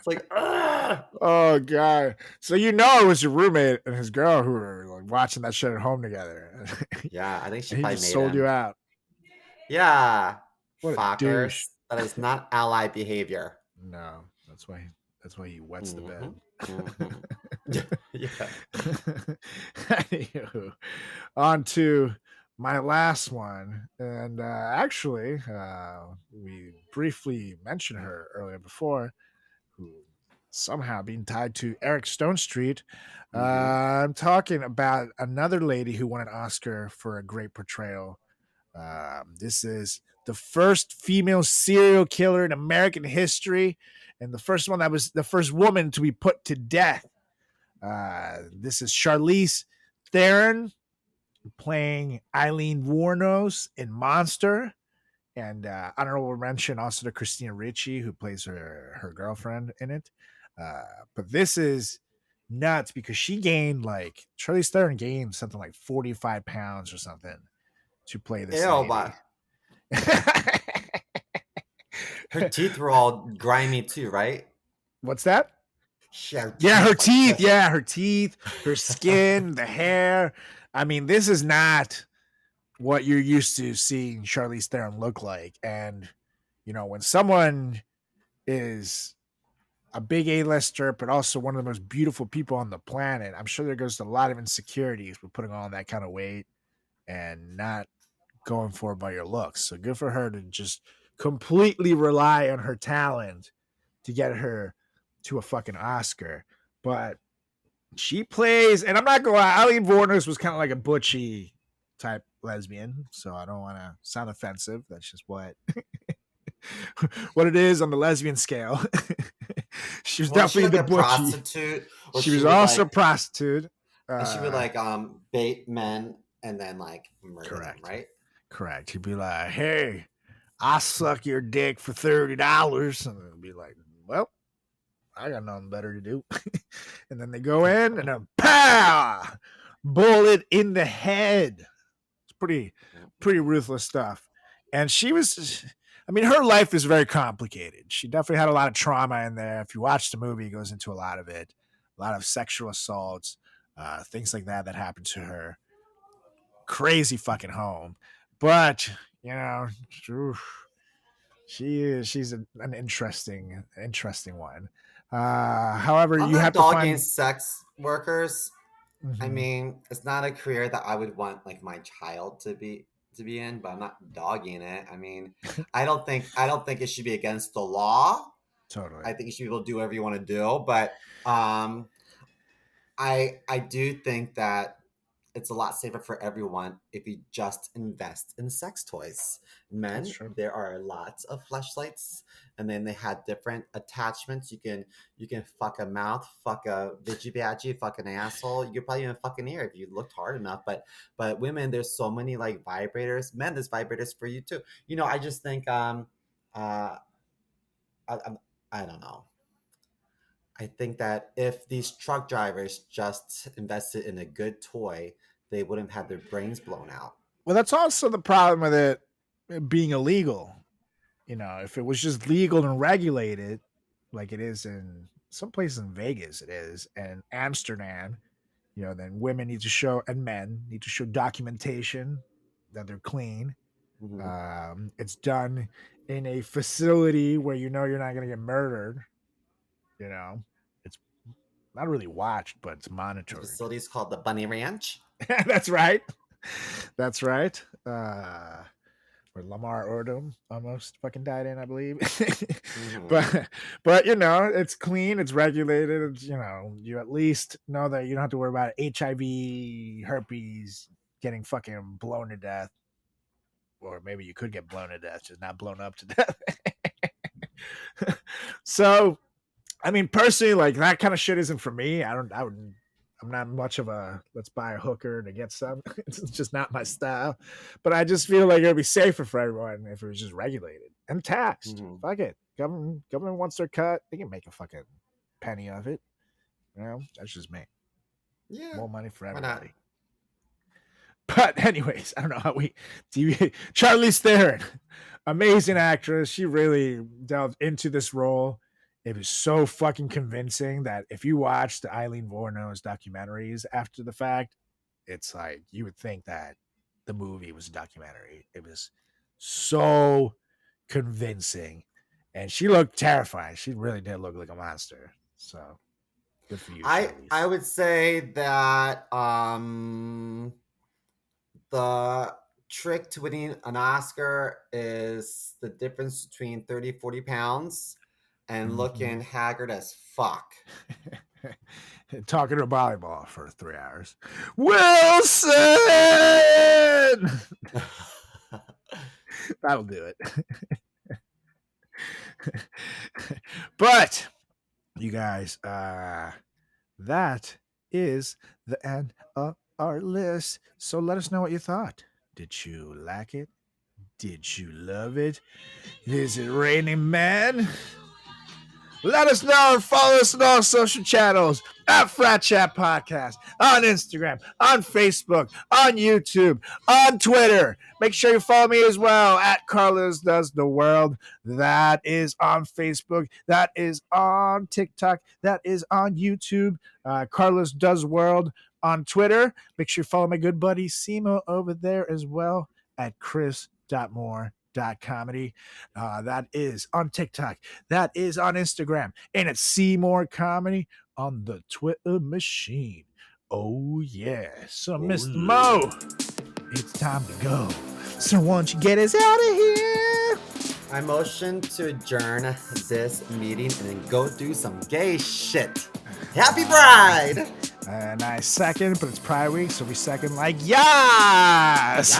So like, ugh. Oh god! So it was your roommate and his girl who were like watching that shit at home together. Yeah, I think she And he probably just made sold you him. out. Yeah, What a douche! fuckers. That is not ally behavior. No, that's why he wets the bed. Mhm. Yeah, yeah. Anywho, on to my last one, and actually, we briefly mentioned her earlier before, who somehow being tied to Eric Stone Street. Mhm. I'm talking about another lady who won an Oscar for a great portrayal. This is the first female serial killer in American history, and the first one that was the first woman to be put to death. This is Charlize Theron playing Eileen Wuornos in Monster. And honorable mention also to Christina Ricci, who plays her girlfriend in it. But this is nuts because Charlize Theron gained something like 45 pounds or something to play this Ew, lady. but her teeth were all grimy too, right? What's that? Her Yeah, her teeth, like teeth. this. Yeah, her teeth, her skin, the hair. I mean, this is not what you're used to seeing Charlize Theron look like. And, when someone is a big A-lister, but also one of the most beautiful people on the planet, I'm sure there goes to a lot of insecurities with putting on that kind of weight and not going for it by your looks. So good for her to just completely rely on her talent to get her to a fucking Oscar. But she plays, and I'm not going to lie, Eileen Wuornos was kind of like a butchy type lesbian, so I don't want to sound offensive. That's just what it is on the lesbian scale. She was Was she definitely like the a butchy. prostitute? Or She was would also a like prostitute. and she would like bait men and then like murder them, Correct. right? Correct. He'd be like, "Hey, I suck your dick for $30," and it'd be like, "Well, I got nothing better to do." And then they go in and then pow, bullet in the head. It's pretty ruthless stuff. And she was, I mean, her life is very complicated. She definitely had a lot of trauma in there. If you watch the movie, it goes into a lot of it, a lot of sexual assaults, things like that happened to her. Crazy fucking home. But, she's an interesting one. However, I'm you not have to dogging find. sex workers. I Mhm. mean, it's not a career that I would want like my child to be in, but I'm not dogging it. I mean, I don't think it should be against the law. Totally. I think you should be able to do whatever you want to do, but I do think that it's a lot safer for everyone if you just invest in sex toys. That's Men, true. there are lots of fleshlights, and then they had different attachments. You can fuck a mouth, fuck a veggie badgie, fuck an asshole. You could probably even fuck an ear if you looked hard enough. But women, there's so many like vibrators. Men, there's vibrators for you too. I just think uh I, I don't know. I think that if these truck drivers just invested in a good toy, they wouldn't have their brains blown out. Well, that's also the problem with it being illegal. If it was just legal and regulated, like it is in some places in Vegas, it is, and Amsterdam, then women need to show, and men need to show documentation that they're clean. Mhm. It's done in a facility where you're not going to get murdered. It's not really watched, but it's The monitored. facility is called the Bunny Ranch. That's right. That's right. Where Lamar Odom almost fucking died in, I believe. Mhm. but it's clean, it's regulated. You at least know that you don't have to worry about HIV, herpes, getting fucking blown to death, or maybe you could get blown to death, just not blown up to death. So, I mean, personally, like that kind of shit isn't for me. I'm not much of a let's buy a hooker to get some. It's just not my style. But I just feel like it'd be safer for everyone if it was just regulated and taxed. Mhm. Fuck it. Government wants their cut. They can make a fucking penny of it. That's just me. Yeah. More money for Why not? everybody. But anyways, I don't know how we deviate. Charlize Theron, amazing actress. She really delved into this role it was so fucking convincing that if you watch the Eileen Vornos documentaries after the fact, it's like you would think that the movie was a documentary. It was so convincing, and she looked terrifying. She really did look like a monster. So good for you, Charlize. I would say that the trick to winning an Oscar is the difference between 30, 40 pounds and looking haggard as fuck. Talking to volleyball for 3 hours. Wilson! That'll do it. But you guys, that is the end of our list. So let us know what you thought. Did you like it? Did you love it? Is it raining man? Let us know and follow us on all social channels at Frat Chat Podcast on Instagram, on Facebook, on YouTube, on Twitter. Make sure you follow me as well at Carlos Does the World. That is on Facebook. That is on TikTok. That is on YouTube. Carlos Does World on Twitter. Make sure you follow my good buddy Simo over there as well at chris.moore.comedy. That is on TikTok. That is on Instagram. And it's Seymour Comedy on the Twitter machine. Oh, yeah. So, Mr. Mo, it's time to go. So, won't you get us out of here? I motion to adjourn this meeting and then go do some gay shit. Happy Pride! And I second, but it's Pride Week, so we second like yes!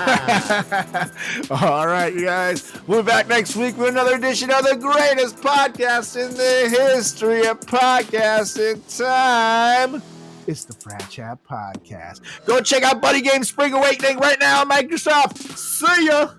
All right, you guys. We'll be back next week with another edition of the greatest podcast in the history of podcasting time. It's the Frat Chat Podcast. Go check out Buddy Game Spring Awakening right now on Microsoft. See ya!